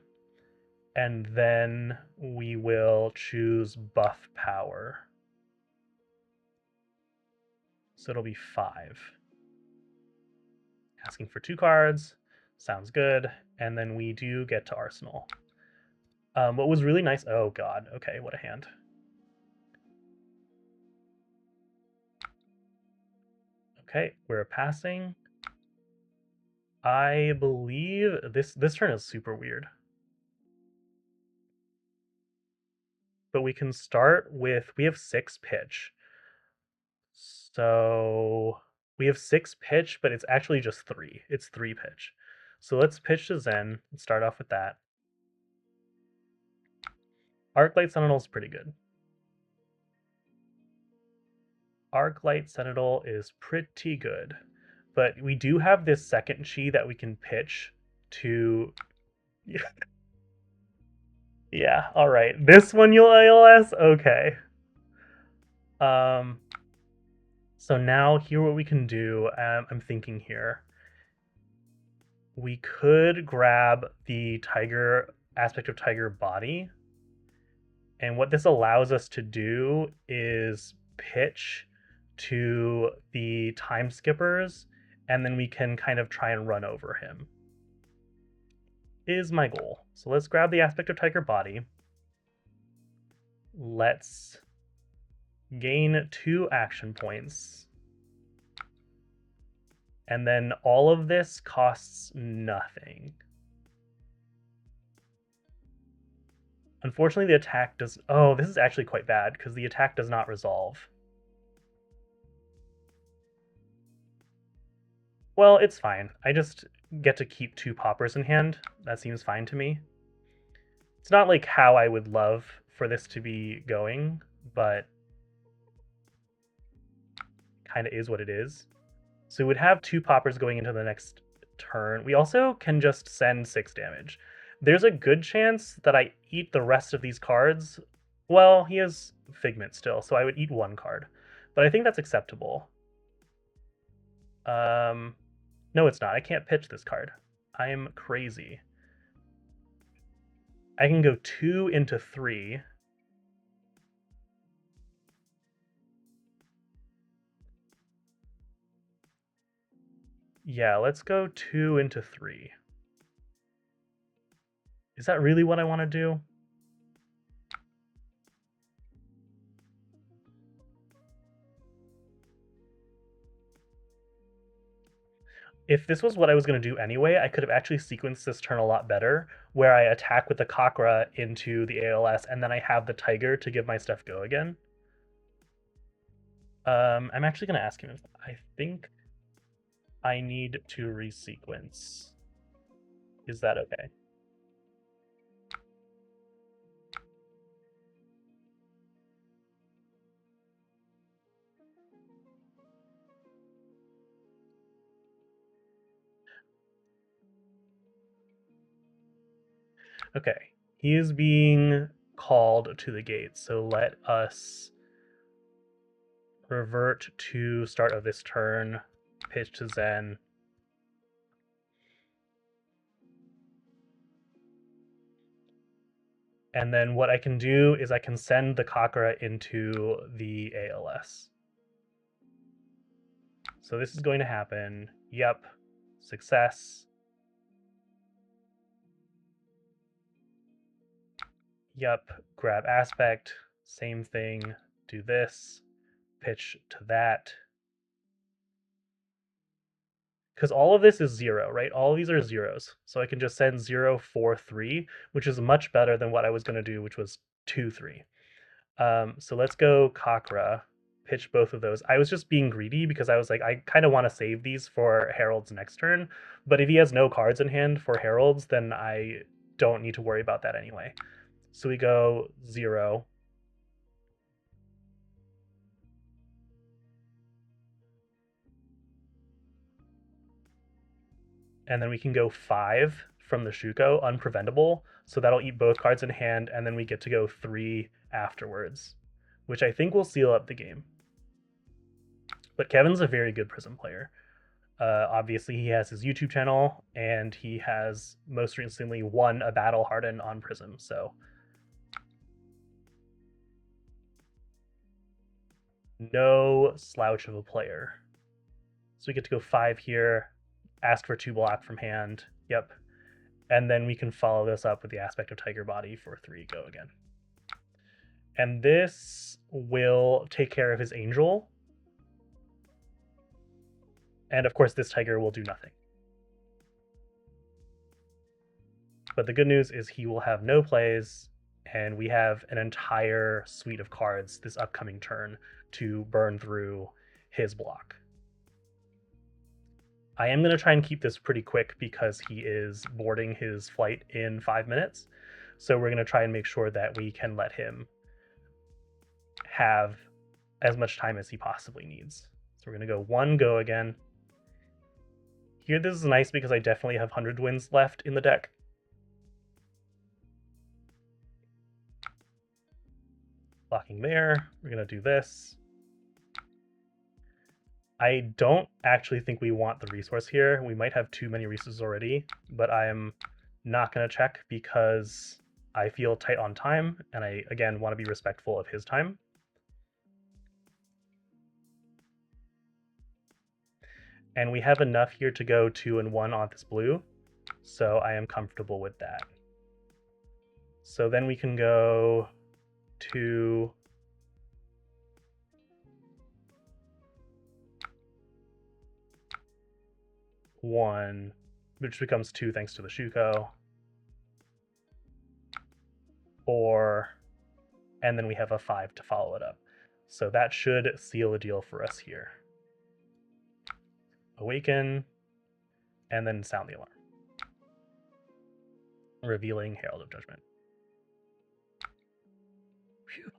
[SPEAKER 1] and then we will choose Buff Power. So it'll be 5. Asking for 2 cards, sounds good, and then we do get to Arsenal. What was really nice, oh god, okay, what a hand. Okay, we're passing. I believe this turn is super weird. But we can start with, we have 6 pitch. So we have 6 pitch, but it's actually just 3. It's 3 pitch. So let's pitch to Zen and start off with that. Arclight Sentinel is pretty good. Arclight Sentinel is pretty good. But we do have this second chi that we can pitch to... Yeah, alright. This one you'll ALS? Okay. So now here what we can do, I'm thinking here. We could grab the Tiger aspect of Tiger body. And what this allows us to do is pitch to the time skippers, and then we can kind of try and run over him. Is my goal. So let's grab the aspect of Tiger body. Let's gain 2 action points. And then all of this costs nothing. Unfortunately, the attack does... Oh, this is actually quite bad, because the attack does not resolve. Well, it's fine. I just get to keep 2 poppers in hand. That seems fine to me. It's not like how I would love for this to be going, but kind of is what it is. So we would have 2 poppers going into the next turn. We also can just send 6 damage. There's a good chance that I eat the rest of these cards. Well, he has Figment still, so I would eat 1 card. But I think that's acceptable. No, it's not. I can't pitch this card. I am crazy. I can go 2 into 3. Yeah, let's go 2 into 3. Is that really what I want to do? If this was what I was going to do anyway, I could have actually sequenced this turn a lot better, where I attack with the Cockra into the ALS, and then I have the Tiger to give my stuff go again. I'm actually going to ask him if I think I need to resequence. Is that okay? Okay, he is being called to the gate, so let us revert to start of this turn, pitch to Zen. And then what I can do is I can send the Cockra into the ALS. So this is going to happen. Yep, success. Yep, grab aspect, same thing, do this, pitch to that. Because all of this is 0, right? All of these are zeros. So I can just send 0, 4, 3, which is much better than what I was going to do, which was 2, 3. So let's go Cockra, pitch both of those. I was just being greedy because I was like, I kind of want to save these for Herald's next turn. But if he has no cards in hand for Herald's, then I don't need to worry about that anyway. So we go 0. And then we can go 5 from the Shuko, unpreventable. So that'll eat both cards in hand, and then we get to go 3 afterwards, which I think will seal up the game. But Kevin's a very good Prism player. Obviously, he has his YouTube channel, and he has most recently won a Battle Harden on Prism. So no slouch of a player. So we get to go 5 here, ask for 2 block from hand. Yep. And then we can follow this up with the aspect of Tiger Body for 3 go again. And this will take care of his Angel. And of course, this Tiger will do nothing. But the good news is he will have no plays, and we have an entire suite of cards this upcoming turn to burn through his block. I am going to try and keep this pretty quick because he is boarding his flight in 5 minutes. So we're going to try and make sure that we can let him have as much time as he possibly needs. So we're going to go 1 go again. Here, this is nice because I definitely have 100 wins left in the deck. Blocking there. We're going to do this. I don't actually think we want the resource here. We might have too many resources already, but I am not going to check because I feel tight on time, and I, again, want to be respectful of his time. And we have enough here to go 2 and 1 on this blue, so I am comfortable with that. So then we can go 2, 1, which becomes 2 thanks to the Shuko. 4, and then we have a 5 to follow it up. So that should seal the deal for us here. Awaken, and then sound the alarm. Revealing Herald of Judgment. Phew.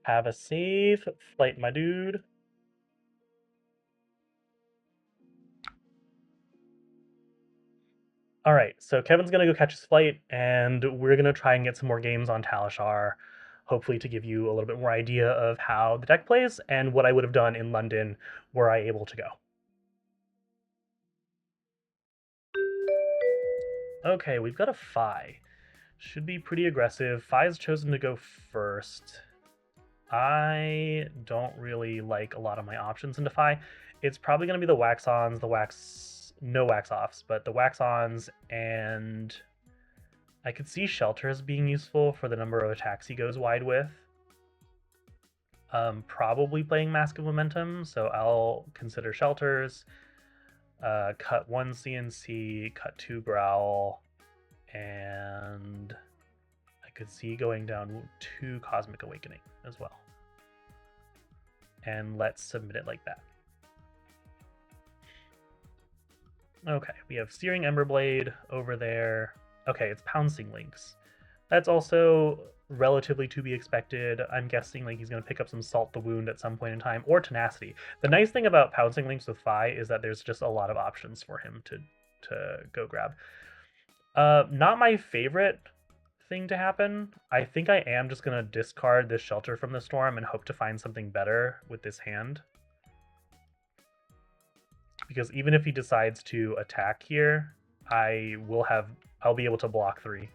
[SPEAKER 1] Have a safe flight, my dude. All right, so Kevin's gonna go catch his flight, and we're gonna try and get some more games on Talishar, hopefully to give you a little bit more idea of how the deck plays and what I would have done in London were I able to go. Okay, we've got a Fi. Should be pretty aggressive. Fi's chosen to go first. I don't really like a lot of my options into Fi. It's probably going to be the Wax-Ons, no Wax-Offs, but the Wax-Ons, and I could see Shelters being useful for the number of attacks he goes wide with. Probably playing Mask of Momentum, so I'll consider Shelters. Cut 1 CNC, cut 2 Growl, and I could see going down 2 Cosmic Awakening as well. And let's submit it like that. Okay, we have Searing Emberblade over there. Okay, it's Pouncing Lynx. That's also relatively to be expected. I'm guessing like he's going to pick up some Salt the Wound at some point in time, or Tenacity. The nice thing about Pouncing Lynx with Fi is that there's just a lot of options for him to go grab. Not my favorite thing to happen. I think I am just going to discard this Shelter from the Storm and hope to find something better with this hand. Because even if he decides to attack here, I'll be able to block 3.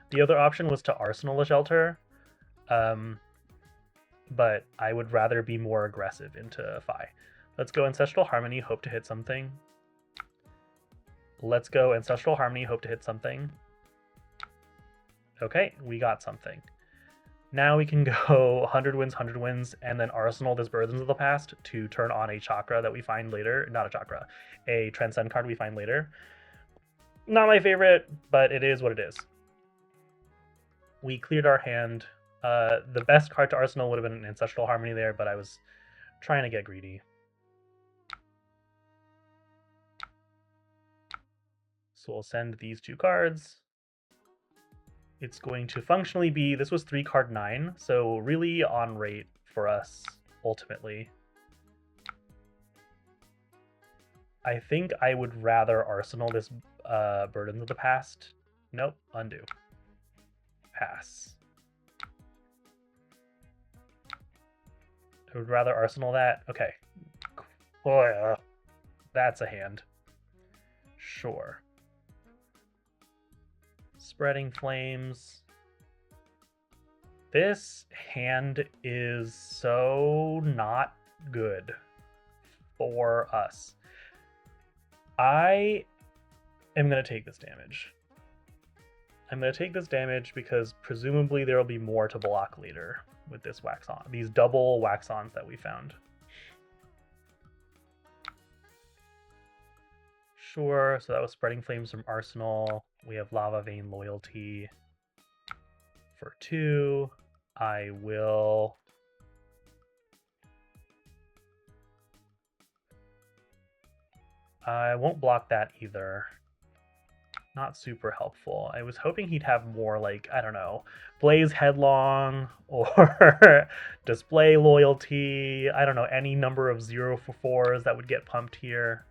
[SPEAKER 1] The other option was to Arsenal a Shelter, but I would rather be more aggressive into Fi. Let's go Ancestral Harmony, hope to hit something. Let's go Ancestral Harmony, hope to hit something. Okay, we got something. Now we can go 100 wins, and then Arsenal this Burdens of the Past to turn on a Chakra that we find later. Not a Chakra, a Transcend card we find later. Not my favorite, but it is what it is. We cleared our hand. The best card to Arsenal would have been an Ancestral Harmony there, but I was trying to get greedy. So we'll send these 2 cards. It's going to functionally be, this was 3 card 9, so really on rate for us ultimately. I think I would rather Arsenal this Burdens of the Past. Nope, undo. Pass. I would rather Arsenal that. Okay. Oh, yeah. That's a hand. Sure. Spreading Flames. This hand is so not good for us. I am going to take this damage. I'm going to take this damage because presumably there will be more to block later with this Wax-On. These double Wax-Ons that we found. Sure, so that was Spreading Flames from Arsenal. We have Lava Vein Loyalty for 2. I will... I won't block that either. Not super helpful. I was hoping he'd have more, like, I don't know, Blaze Headlong or Display Loyalty. I don't know, any number of 0-for-4s that would get pumped here.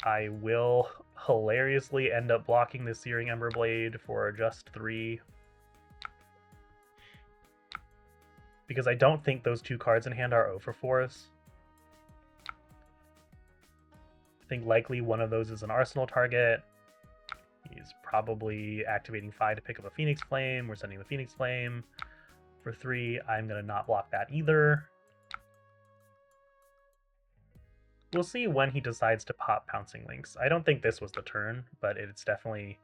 [SPEAKER 1] I will hilariously end up blocking the Searing Emberblade for just 3. Because I don't think those 2 cards in hand are 0-for-4s. I think likely one of those is an Arsenal target. He's probably activating Fi to pick up a Phoenix Flame. We're sending the Phoenix Flame for 3. I'm going to not block that either. We'll see when he decides to pop Pouncing Lynx. I don't think this was the turn, but it's definitely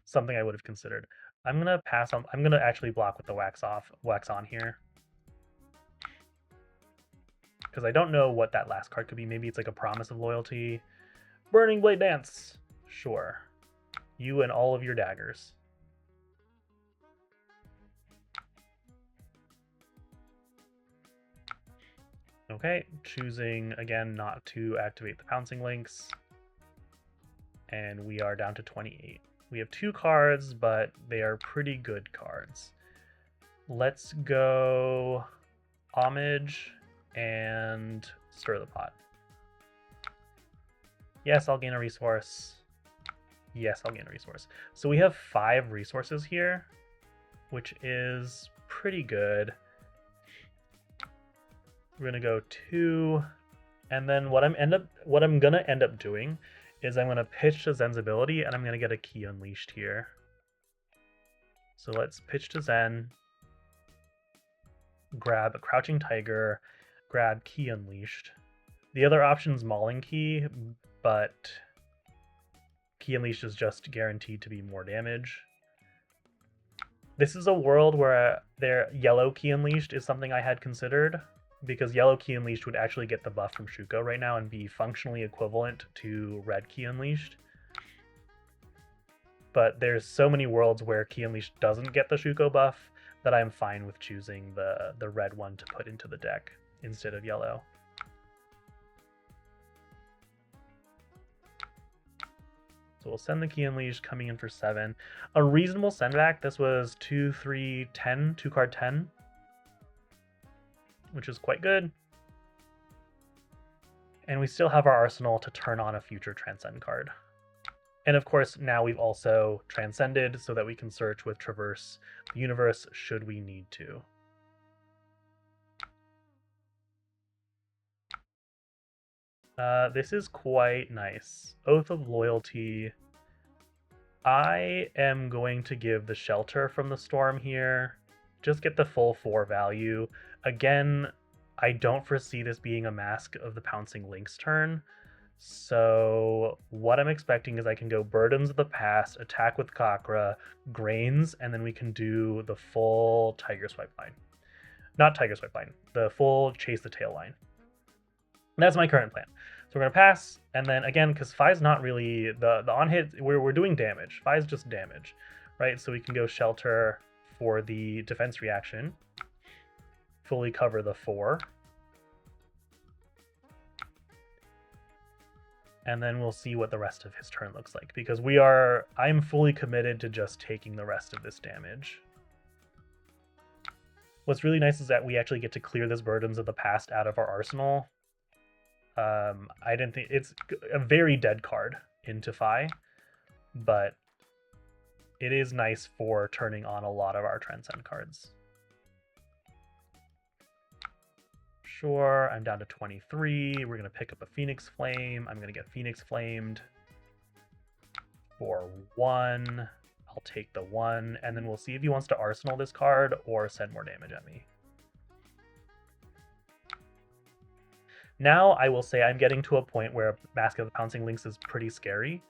[SPEAKER 1] something I would have considered. I'm gonna pass on. I'm gonna actually block with the wax on here, because I don't know what that last card could be. Maybe it's like a Promise of Loyalty. Burning Blade Dance. Sure. You and all of your daggers. Okay, choosing again not to activate the Pouncing Lynx. And we are down to 28. We have 2 cards, but they are pretty good cards. Let's go Homage and Stir the Pot. Yes, I'll gain a resource. Yes, I'll gain a resource. So we have 5 resources here, which is pretty good. We're gonna go 2, and then what I'm gonna end up doing is I'm gonna pitch to Zen's ability, and I'm gonna get a Key Unleashed here. So let's pitch to Zen, grab a Crouching Tiger, grab Key Unleashed. The other option is Mauling Key, but Key Unleashed is just guaranteed to be more damage. This is a world where their yellow Key Unleashed is something I had considered, because yellow Key Unleashed would actually get the buff from Shuko right now and be functionally equivalent to red Key Unleashed. But there's so many worlds where Key Unleashed doesn't get the Shuko buff that I'm fine with choosing the red one to put into the deck instead of yellow. So we'll send the Key Unleashed, coming in for 7. A reasonable send back. This was 2, 3, 10, 2 card 10. Which is quite good. And we still have our arsenal to turn on a future Transcend card. And of course, now we've also transcended so that we can search with Traverse the Universe should we need to. This is quite nice. Oath of Loyalty. I am going to give the Shelter from the Storm here. Just get the full 4 value. Again, I don't foresee this being a Mask of the Pouncing Lynx turn. So what I'm expecting is I can go Burdens of the Past, attack with Kakra, Grains, and then we can do the full Tiger Swipe line. Not Tiger Swipe line, the full Chase the Tail line. That's my current plan. So we're going to pass, and then again, because Phi's not really, the on-hit, we're doing damage. Phi's just damage, right? So we can go Shelter for the defense reaction, fully cover the 4. And then we'll see what the rest of his turn looks like, because I'm fully committed to just taking the rest of this damage. What's really nice is that we actually get to clear this Burdens of the Past out of our arsenal. I didn't think it's a very dead card into Phi, but it is nice for turning on a lot of our Transcend cards. Sure, I'm down to 23. We're going to pick up a Phoenix Flame. I'm going to get Phoenix Flamed for 1. I'll take the 1, and then we'll see if he wants to Arsenal this card or send more damage at me. Now I will say I'm getting to a point where Mask of the Pouncing Lynx is pretty scary.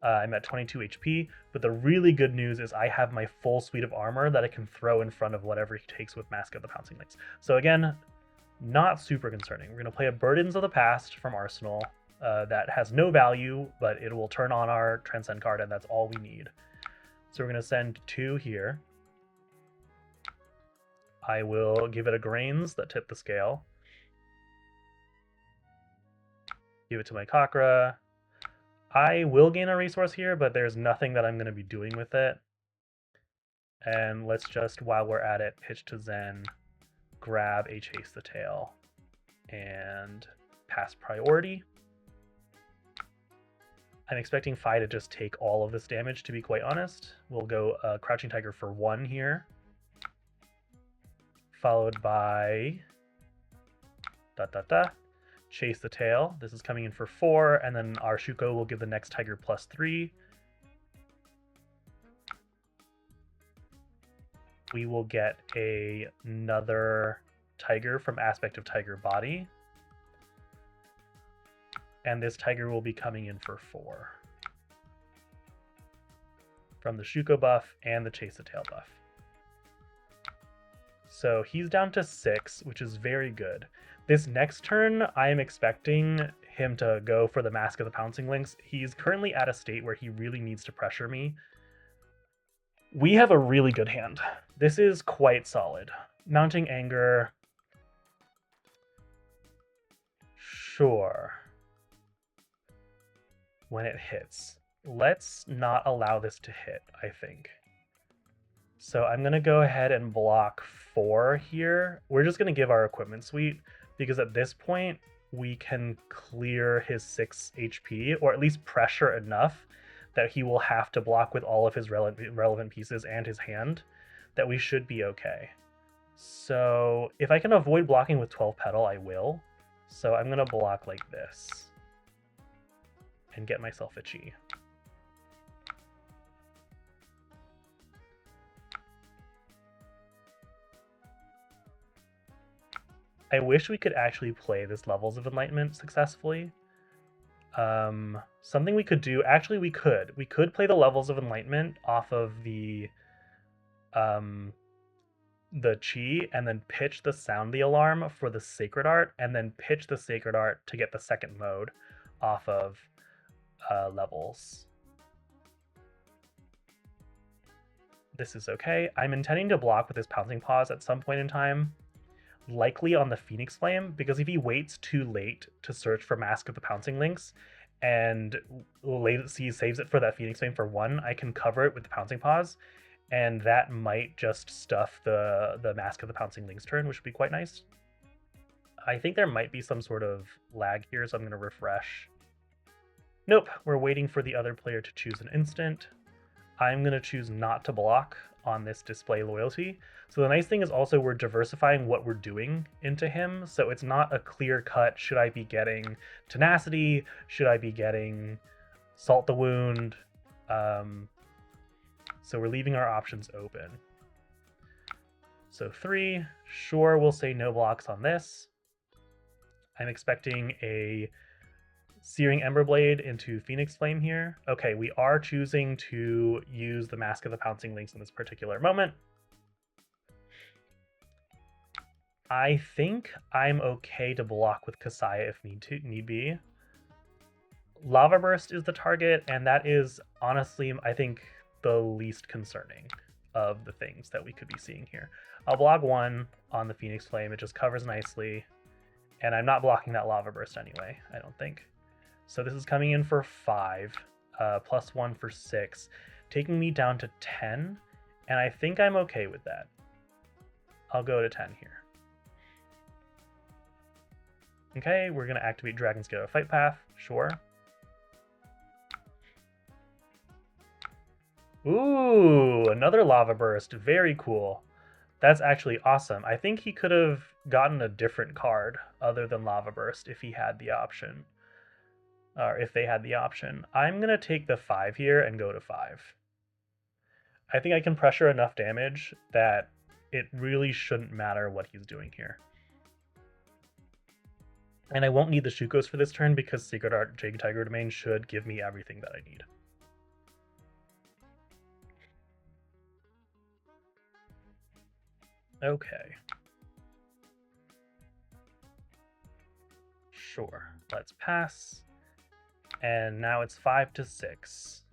[SPEAKER 1] I'm at 22 HP, but the really good news is I have my full suite of armor that I can throw in front of whatever he takes with Mask of the Pouncing Lynx. So again, not super concerning. We're going to play a Burdens of the Past from Arsenal that has no value, but it will turn on our Transcend card, and that's all we need. So we're going to send 2 here. I will give it a Grains that tip the scale. Give it to my Kakra. I will gain a resource here, but there's nothing that I'm going to be doing with it. And let's just, while we're at it, pitch to Zen, grab a Chase the Tail, and pass priority. I'm expecting Phi to just take all of this damage, to be quite honest. We'll go Crouching Tiger for 1 here, followed by Chase the Tail. This is coming in for 4, and then our Shuko will give the next Tiger +3. We will get another tiger from Aspect of Tiger Body. And this tiger will be coming in for 4. From the Shuko buff and the Chase the Tail buff. So he's down to 6, which is very good. This next turn, I am expecting him to go for the Mask of the Pouncing Lynx. He's currently at a state where he really needs to pressure me. We have a really good hand. This is quite solid. Mounting Anger. Sure. When it hits. Let's not allow this to hit, I think. So I'm going to go ahead and block 4 here. We're just going to give our equipment suite because at this point we can clear his 6 HP, or at least pressure enough that he will have to block with all of his relevant pieces and his hand, that we should be okay. So if I can avoid blocking with 12 Petal, I will. So I'm going to block like this and get myself a Chi. I wish we could actually play this Levels of Enlightenment successfully. Something we could do, actually we could play the Levels of Enlightenment off of the Chi and then pitch the Sound the Alarm for the Sacred Art, and then pitch the Sacred Art to get the second mode off of Levels. This is okay. I'm intending to block with his Pouncing Paws at some point in time, likely on the Phoenix Flame, because if he waits too late to search for Mask of the Pouncing Lynx and saves it for that Phoenix Flame for 1, I can cover it with the Pouncing Paws, and that might just stuff the Mask of the Pouncing Lynx turn, which would be quite nice. I think there might be some sort of lag here, so I'm going to refresh. Nope, we're waiting for the other player to choose an instant. I'm going to choose not to block on this Display Loyalty. So the nice thing is also we're diversifying what we're doing into him, so it's not a clear cut, should I be getting Tenacity, should I be getting Salt the Wound, so we're leaving our options open. So 3, sure, we'll say no blocks on this. I'm expecting a Searing Emberblade into Phoenix Flame here. Okay, we are choosing to use the Mask of the Pouncing Lynx in this particular moment. I think I'm okay to block with Kasaya if need be. Lava Burst is the target, and that is honestly, I think, the least concerning of the things that we could be seeing here. I'll block 1 on the Phoenix Flame. It just covers nicely, and I'm not blocking that Lava Burst anyway, I don't think. So this is coming in for 5, plus 1 for 6, taking me down to 10, and I think I'm okay with that. I'll go to 10 here. Okay, we're going to activate Dragon's Gate Fight Path, sure. Ooh, another Lava Burst, very cool. That's actually awesome. I think he could have gotten a different card other than Lava Burst if he had the option. Or if they had the option. I'm going to take the 5 here and go to 5. I think I can pressure enough damage that it really shouldn't matter what he's doing here. And I won't need the Shukos for this turn because Sacred Art Jade Tiger Domain should give me everything that I need. Okay. Sure, let's pass. And now it's 5 to 6.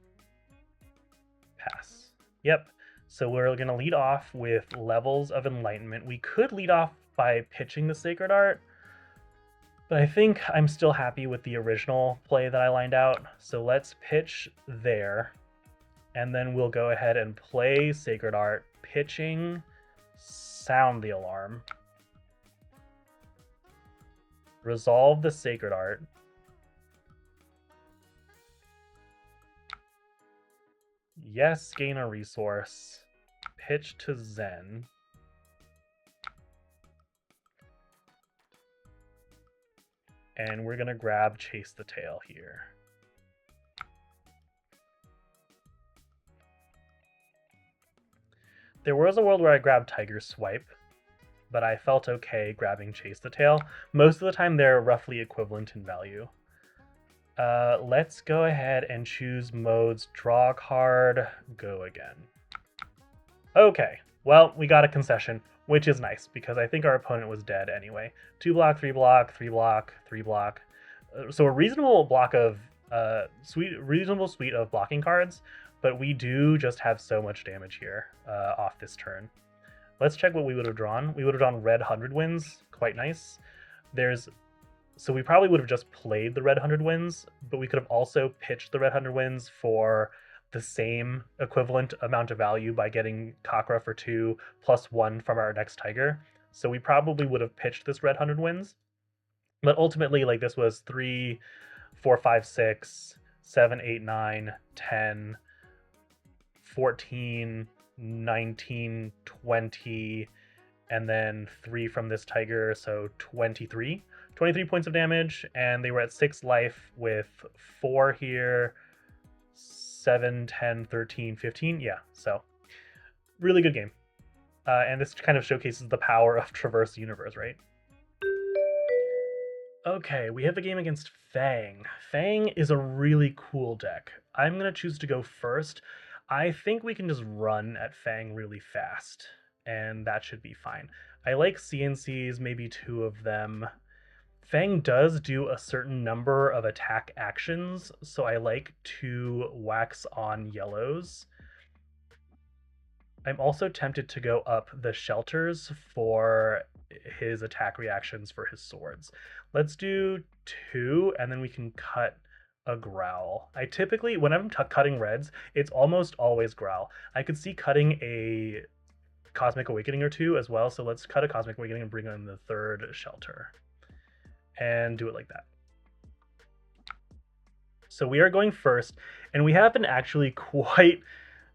[SPEAKER 1] Pass. Yep. So we're going to lead off with Levels of Enlightenment. We could lead off by pitching the Sacred Art, but I think I'm still happy with the original play that I lined out. So let's pitch there, and then we'll go ahead and play Sacred Art, pitching Sound the Alarm, resolve the Sacred Art, yes, gain a resource, pitch to Zen, and we're going to grab Chase the Tail here. There was a world where I grabbed Tiger Swipe, but I felt okay grabbing Chase the Tail. Most of the time they're roughly equivalent in value. Let's go ahead and choose modes, draw a card, go again. Okay, well, we got a concession, which is nice because I think our opponent was dead anyway. 2 block, 3 block, 3 block, 3 block. So a reasonable block of reasonable suite of blocking cards, but we do just have so much damage here off this turn. Let's check what we would have drawn. We would have drawn red 100 wins, quite nice. So we probably would have just played the red 100 wins, but we could have also pitched the red 100 wins for the same equivalent amount of value by getting Kakra for 2 plus 1 from our next Tiger. So we probably would have pitched this red 100 wins. But ultimately, like, this was 3, 4, 5, 6, 7, 8, 9, 10, 14, 19, 20, and then 3 from this Tiger, so 23 points of damage, and they were at 6 life with 4 here, 7, 10, 13, 15. Yeah, so really good game. And this kind of showcases the power of Traverse Universe, right? Okay, we have a game against Fang. Fang is a really cool deck. I'm going to choose to go first. I think we can just run at Fang really fast, and that should be fine. I like CNCs, maybe 2 of them. Fang does do a certain number of attack actions, so I like to wax on yellows. I'm also tempted to go up the shelters for his attack reactions for his swords. Let's do 2, and then we can cut a growl. I typically, when I'm cutting reds, it's almost always growl. I could see cutting a Cosmic Awakening or 2 as well, so let's cut a Cosmic Awakening and bring in the 3rd shelter. And do it like that. So we are going first, and we have an actually quite...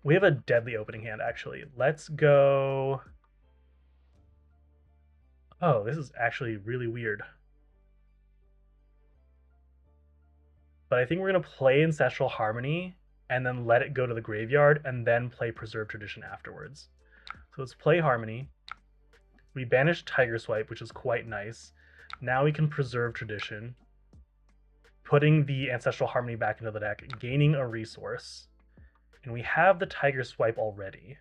[SPEAKER 1] We have a deadly opening hand, actually. Let's go... Oh, this is actually really weird. But I think we're going to play Ancestral Harmony and then let it go to the graveyard and then play Preserve Tradition afterwards. So let's play Harmony. We banish Tiger Swipe, which is quite nice. Now we can Preserve Tradition, putting the Ancestral Harmony back into the deck, gaining a resource. And we have the Tiger Swipe already.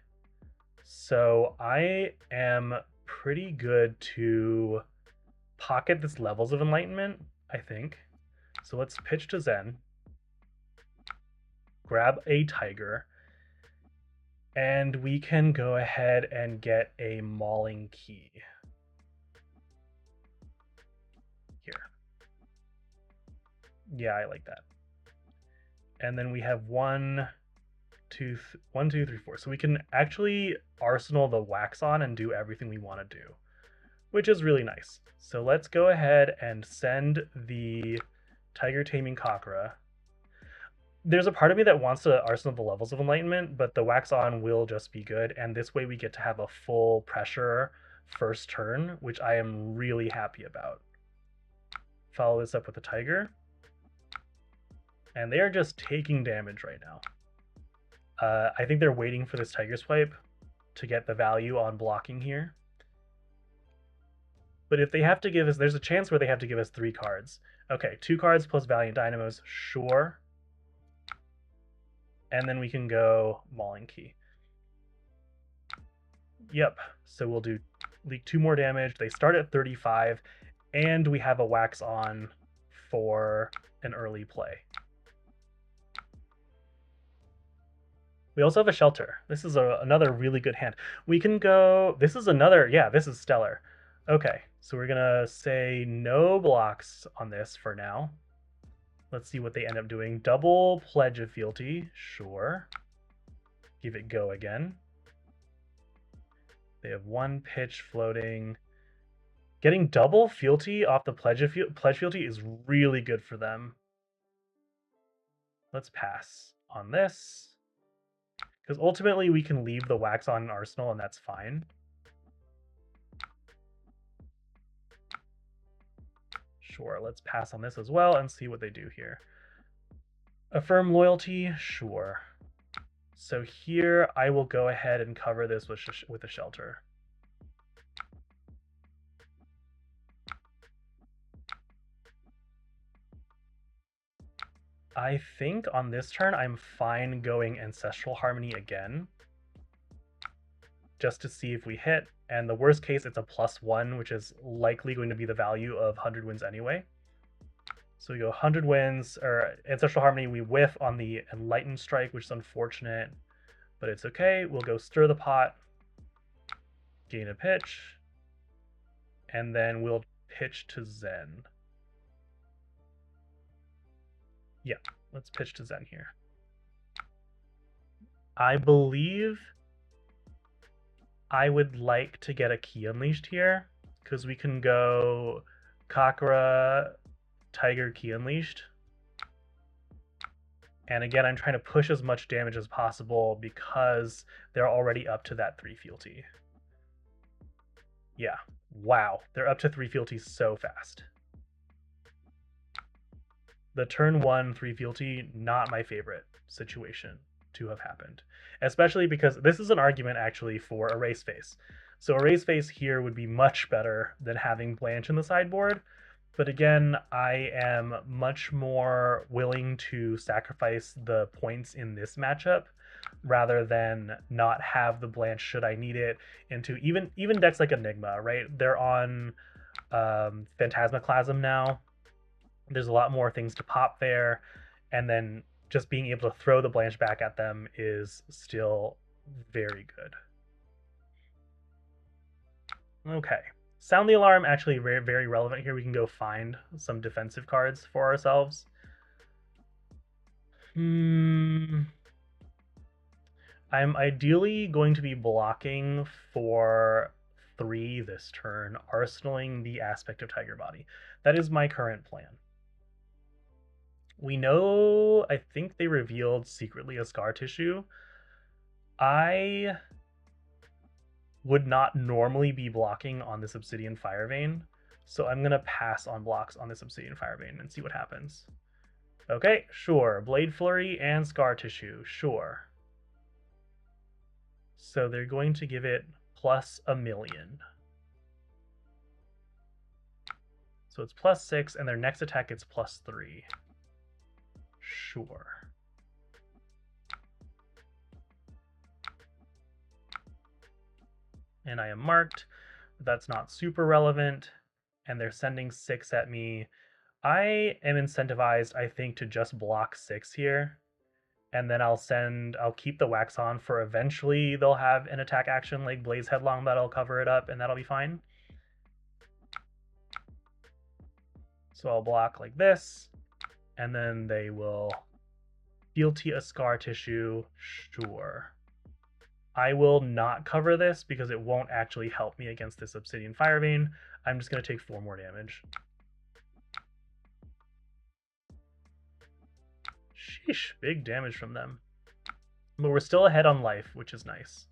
[SPEAKER 1] So I am pretty good to pocket this Levels of Enlightenment, I think. So let's pitch to Zen, grab a Tiger, and we can go ahead and get a Mauling Key. Here. Yeah, I like that. And then we have 1, 2, 3, 4. So we can actually arsenal the wax on and do everything we want to do, which is really nice. So let's go ahead and send the Tiger Taming Kakra. There's a part of me that wants to arsenal the Levels of Enlightenment, but the wax on will just be good, and this way we get to have a full pressure first turn, which I am really happy about. Follow this up with the Tiger. And they are just taking damage right now. I think they're waiting for this Tiger Swipe to get the value on blocking here. But if they have to give us, there's a chance where they have to give us 3 cards. Okay, 2 cards plus Valiant Dynamos, sure. And then we can go Mauling Key. Yep, so we'll do leak 2 more damage. They start at 35, and we have a wax on for an early play. We also have a shelter. This is another really good hand. We can go... This is another... Yeah, this is stellar. Okay, so we're going to say no blocks on this for now. Let's see what they end up doing. Double Pledge of Fealty. Sure. Give it go again. They have 1 pitch floating. Getting double Fealty off the Pledge Fealty is really good for them. Let's pass on this. Because ultimately we can leave the wax on an arsenal and that's fine. Sure, let's pass on this as well and see what they do here. Affirm Loyalty, sure. So here I will go ahead and cover this with a shelter. I think on this turn I'm fine going Ancestral Harmony again, just to see if we hit. And the worst case, it's a +1, which is likely going to be the value of 100 wins anyway. So we go 100 wins, or Ancestral Harmony, we whiff on the Enlightened Strike, which is unfortunate, but it's okay. We'll go Stir the Pot, gain a pitch, and then we'll pitch to Zen. Yeah, let's pitch to Zen here. I believe I would like to get a Key Unleashed here, because we can go Kakura, Tiger, Key Unleashed. And again, I'm trying to push as much damage as possible because they're already up to that 3 fealty. Yeah, wow, they're up to 3 fealty so fast. The turn 1 3 fealty, not my favorite situation to have happened, especially because this is an argument actually for Erase Face. So Erase Face here would be much better than having Blanche in the sideboard. But again, I am much more willing to sacrifice the points in this matchup rather than not have the Blanche should I need it into even decks like Enigma, right? They're on Phantasmaclasm now. There's a lot more things to pop there, and then just being able to throw the Blanche back at them is still very good. Okay. Sound the Alarm, actually very, very relevant here. We can go find some defensive cards for ourselves. I'm ideally going to be blocking for 3 this turn, arsenaling the Aspect of Tiger Body. That is my current plan. We know, I think they revealed secretly a Scar Tissue. I would not normally be blocking on this Obsidian Firevein, so I'm going to pass on blocks on this Obsidian Firevein and see what happens. Okay, sure. Blade Flurry and Scar Tissue, sure. So they're going to give it +1,000,000. So it's +6, and their next attack it's +3. Sure. And I am marked. That's not super relevant. And they're sending 6 at me. I am incentivized, I think, to just block 6 here. And then I'll keep the Wax on for eventually they'll have an attack action like Blaze Headlong that'll cover it up, and that'll be fine. So I'll block like this, and then they will fealty a Scar Tissue, sure. I will not cover this because it won't actually help me against this Obsidian Firevein. I'm just going to take 4 more damage. Sheesh, big damage from them. But we're still ahead on life, which is nice.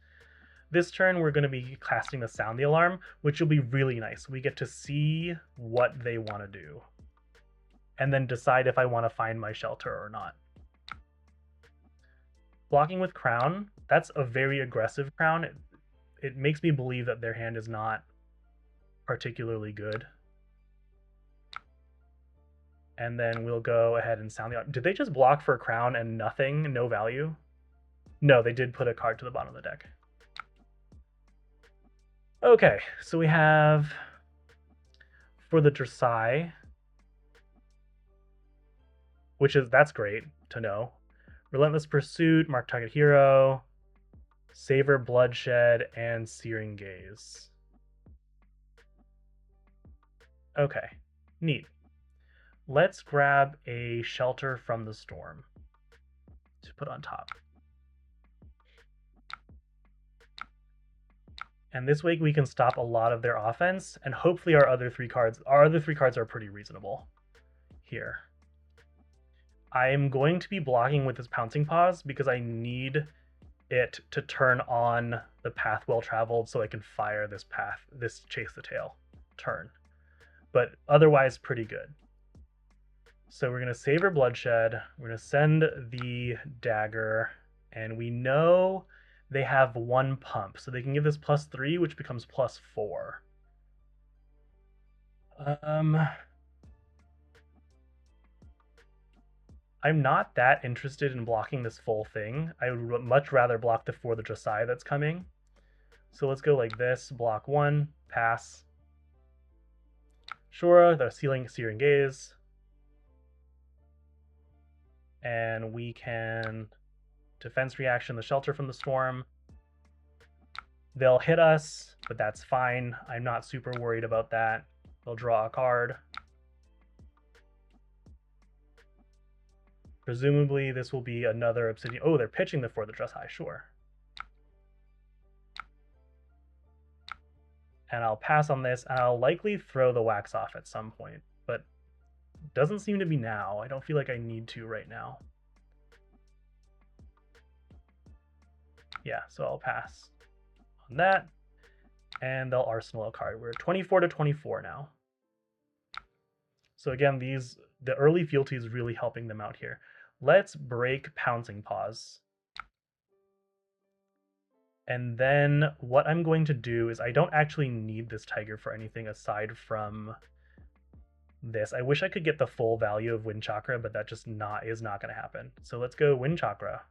[SPEAKER 1] This turn, we're going to be casting the Sound the Alarm, which will be really nice. We get to see what they want to do, and then decide if I want to find my shelter or not. Blocking with Crown, that's a very aggressive Crown. It makes me believe that their hand is not particularly good. And then we'll go ahead and Sound the Alarm. Did they just block for a Crown and nothing, no value? No, they did put a card to the bottom of the deck. Okay, so we have, for the Dressai, that's great to know. Relentless Pursuit, Mark Target Hero, Savor Bloodshed, and Searing Gaze. Okay, neat. Let's grab a Shelter from the Storm to put on top. And this way we can stop a lot of their offense, and hopefully our other 3 cards are pretty reasonable here. I am going to be blocking with this Pouncing Paws because I need it to turn on the Path Well Traveled so I can fire this Chase the Tail turn. But otherwise, pretty good. So we're going to Savor Bloodshed, we're going to send the Dagger, and we know they have 1 pump, so they can give this +3, which becomes +4. I'm not that interested in blocking this full thing. I would much rather block the For the Dressai that's coming. So let's go like this, block 1, pass. Sure, the Searing Gaze. And we can defense reaction the Shelter from the Storm. They'll hit us, but that's fine. I'm not super worried about that. They'll draw a card. Presumably this will be another Obsidian. Oh, they're pitching the For the Dressai, sure. And I'll pass on this, and I'll likely throw the Wax off at some point, but doesn't seem to be now. I don't feel like I need to right now. Yeah, so I'll pass on that, and they'll Arsenal a card. We're 24 to 24 now. So again, the early fealty is really helping them out here. Let's break Pouncing Paws. And then what I'm going to do is I don't actually need this tiger for anything aside from this. I wish I could get the full value of Wind Chakra, but that just is not going to happen. So let's go Wind Chakra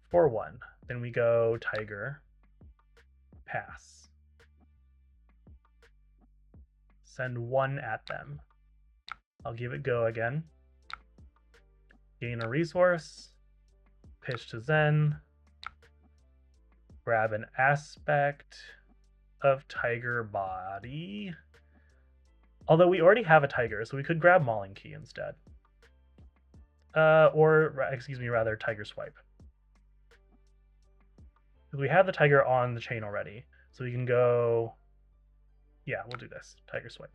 [SPEAKER 1] for 1. Then we go Tiger, pass. Send 1 at them. I'll give it go again. Gain a resource, pitch to Zen, grab an aspect of Tiger Body. Although we already have a Tiger, so we could grab Mauling Key instead. Rather Tiger Swipe. Because we have the Tiger on the chain already, so we can go... Yeah, we'll do this. Tiger Swipe.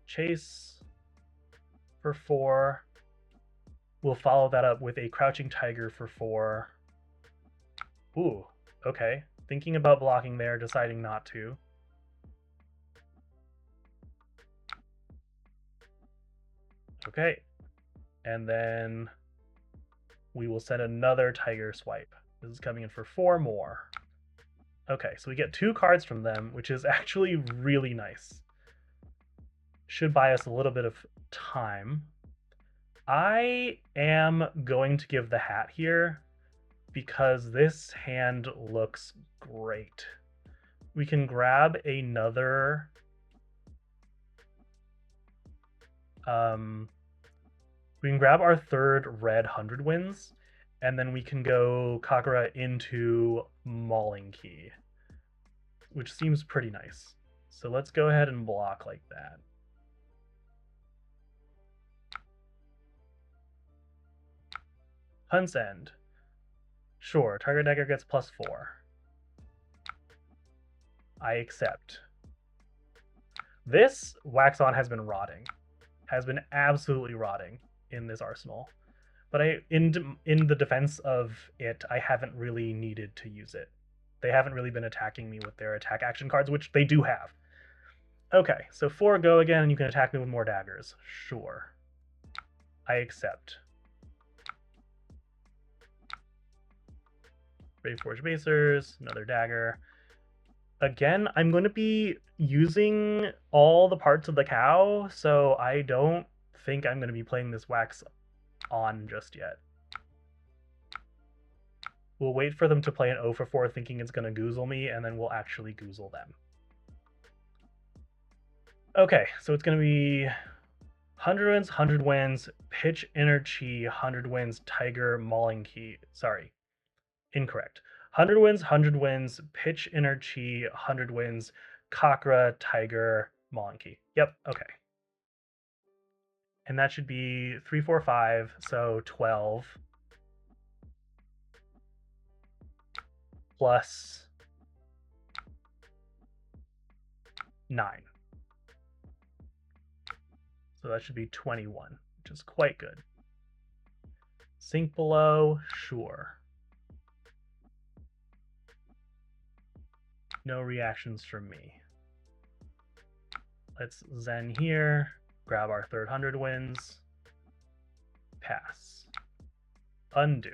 [SPEAKER 1] Chase for 4. We'll follow that up with a Crouching Tiger for 4. Ooh, okay. Thinking about blocking there, deciding not to. Okay. And then we will send another Tiger Swipe. This is coming in for 4 more. Okay, so we get 2 cards from them, which is actually really nice. Should buy us a little bit of time. I am going to give the hat here because this hand looks great. We can grab another... we can grab our 3rd red 100 Winds, and then we can go Kakura into Mauling Key, which seems pretty nice. So let's go ahead and block like that. Hunt's End. Sure, target dagger gets +4. I accept. This Wax-On has been rotting. Has been absolutely rotting in this arsenal. But in the defense of it, I haven't really needed to use it. They haven't really been attacking me with their attack action cards, which they do have. Okay, so 4 go again, and you can attack me with more daggers. Sure. I accept. Braveforge Basers, another dagger. Again, I'm going to be using all the parts of the cow, so I don't think I'm going to be playing this Wax on just yet. We'll wait for them to play an 0 for 4 thinking it's going to goozle me, and then we'll actually goozle them. Okay, so it's going to be 100 Winds, 100 Winds, Pitch Inner Chi, 100 Winds, Tiger, Mauling Key. Sorry. Incorrect. 100 Winds, 100 Winds, Pitch Inner Chi, 100 Winds, Kakura, Tiger, Mauling Key. Yep, okay. And that should be 3, 4, 5, so 12. Plus 9. So that should be 21, which is quite good. Sink below, sure. No reactions from me. Let's Zen here, grab our 3rd 100 Winds, pass. Undo.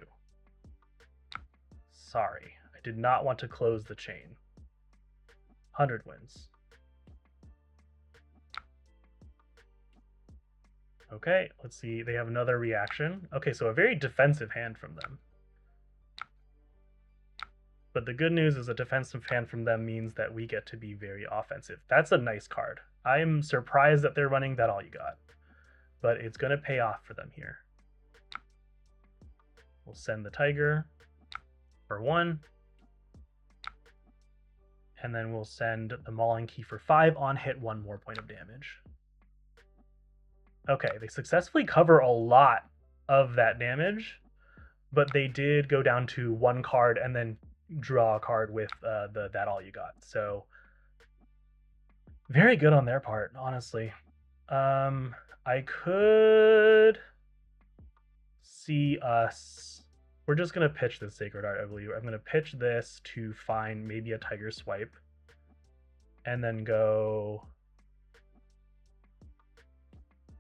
[SPEAKER 1] Sorry, I did not want to close the chain. 100 Winds. Okay, let's see. They have another reaction. Okay, so a very defensive hand from them. But the good news is a defensive hand from them means that we get to be very offensive. That's a nice card. I'm surprised that they're running that all you got. But it's going to pay off for them here. We'll send the tiger for 1. And then we'll send the Mauling Key for 5 on hit, 1 more point of damage. Okay, they successfully cover a lot of that damage, but they did go down to 1 card and then draw a card with that all you got. So very good on their part, honestly. I could see us. We're just gonna pitch this Sacred Art, I believe. I'm gonna pitch this to find maybe a Tiger Swipe, and then go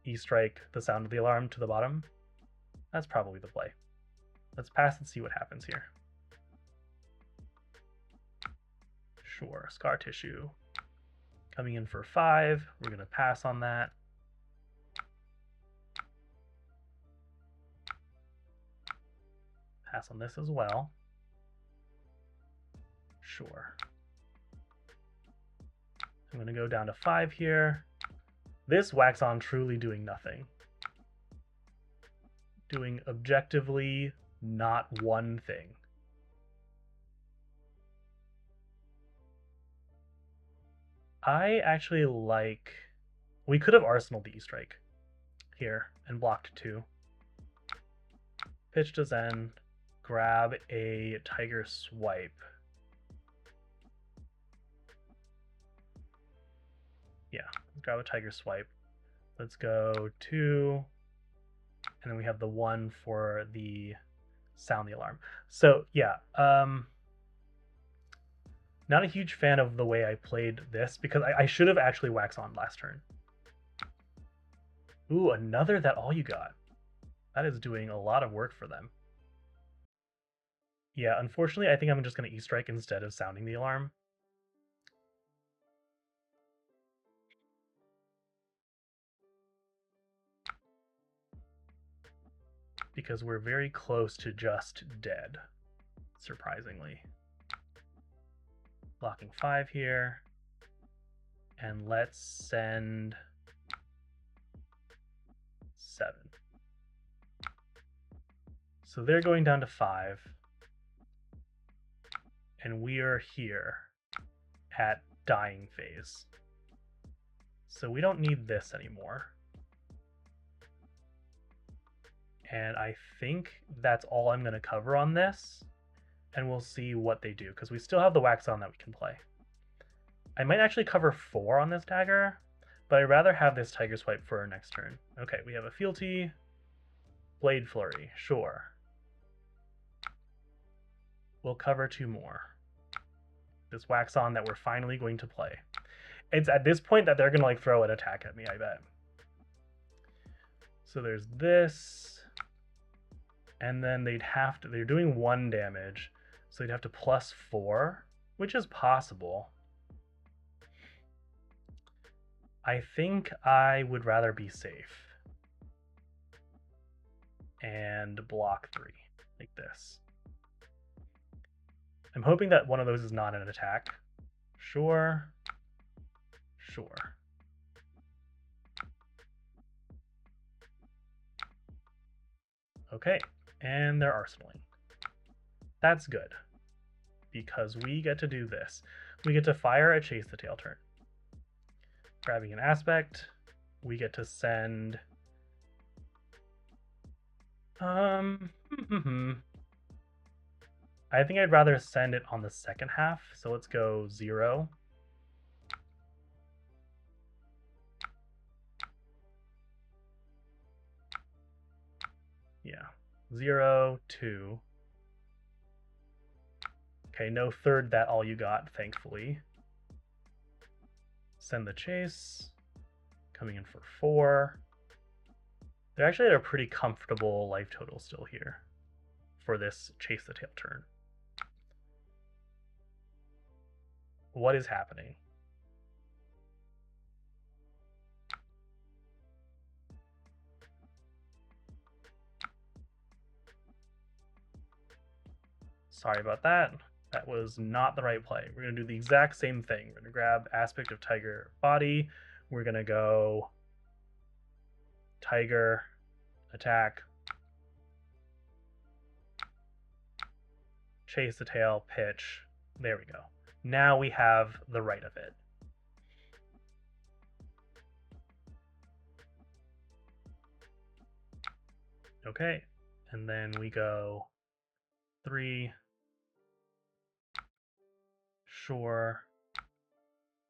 [SPEAKER 1] E-Strike the Sound of the Alarm to the bottom. That's probably the play. Let's pass and see what happens here. Sure, Scar Tissue. Coming in for 5. We're going to pass on that. Pass on this as well. Sure. I'm going to go down to 5 here. This Wax On truly doing nothing. Doing objectively not one thing. I actually like... We could have Arsenaled the E-Strike here and blocked 2. Pitch to Zen. Grab a Tiger Swipe. Yeah, let's grab a Tiger Swipe. Let's go 2. And then we have the 1 for the Sound the Alarm. So yeah, not a huge fan of the way I played this, because I should have actually Wax On last turn. Ooh, another that all you got. That is doing a lot of work for them. Yeah, unfortunately, I think I'm just going to E-Strike instead of sounding the alarm. Because we're very close to just dead, surprisingly. Blocking 5 here. And let's send 7. So they're going down to 5. And we are here at dying phase. So we don't need this anymore. And I think that's all I'm going to cover on this. And we'll see what they do, because we still have the Wax On that we can play. I might actually cover 4 on this dagger, but I'd rather have this Tiger Swipe for our next turn. Okay, we have a Fealty, Blade Flurry, sure. We'll cover 2 more. This Wax On that we're finally going to play. It's at this point that they're going to like throw an attack at me, I bet. So there's this. And then they'd have to, they're doing 1 damage. So they'd have to +4, which is possible. I think I would rather be safe. And block 3, like this. I'm hoping that one of those is not an attack. Sure. Sure. Okay, and they're arsenaling. That's good, because we get to do this. We get to fire a Chase the Tail turn. Grabbing an Aspect, we get to send... I think I'd rather send it on the second half, so let's go 0. Yeah, 0, 2. Okay, no third that all you got, thankfully. Send the Chase, coming in for 4. They're actually at a pretty comfortable life total still here for this Chase the Tail turn. What is happening? Sorry about that. That was not the right play. We're going to do the exact same thing. We're going to grab aspect of tiger body. We're going to go tiger, attack, chase the tail, pitch. There we go. Now we have the right of it. Okay, and then we go 3, sure,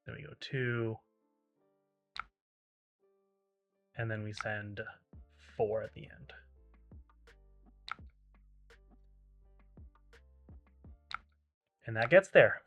[SPEAKER 1] then we go 2, and then we send 4 at the end. And that gets there.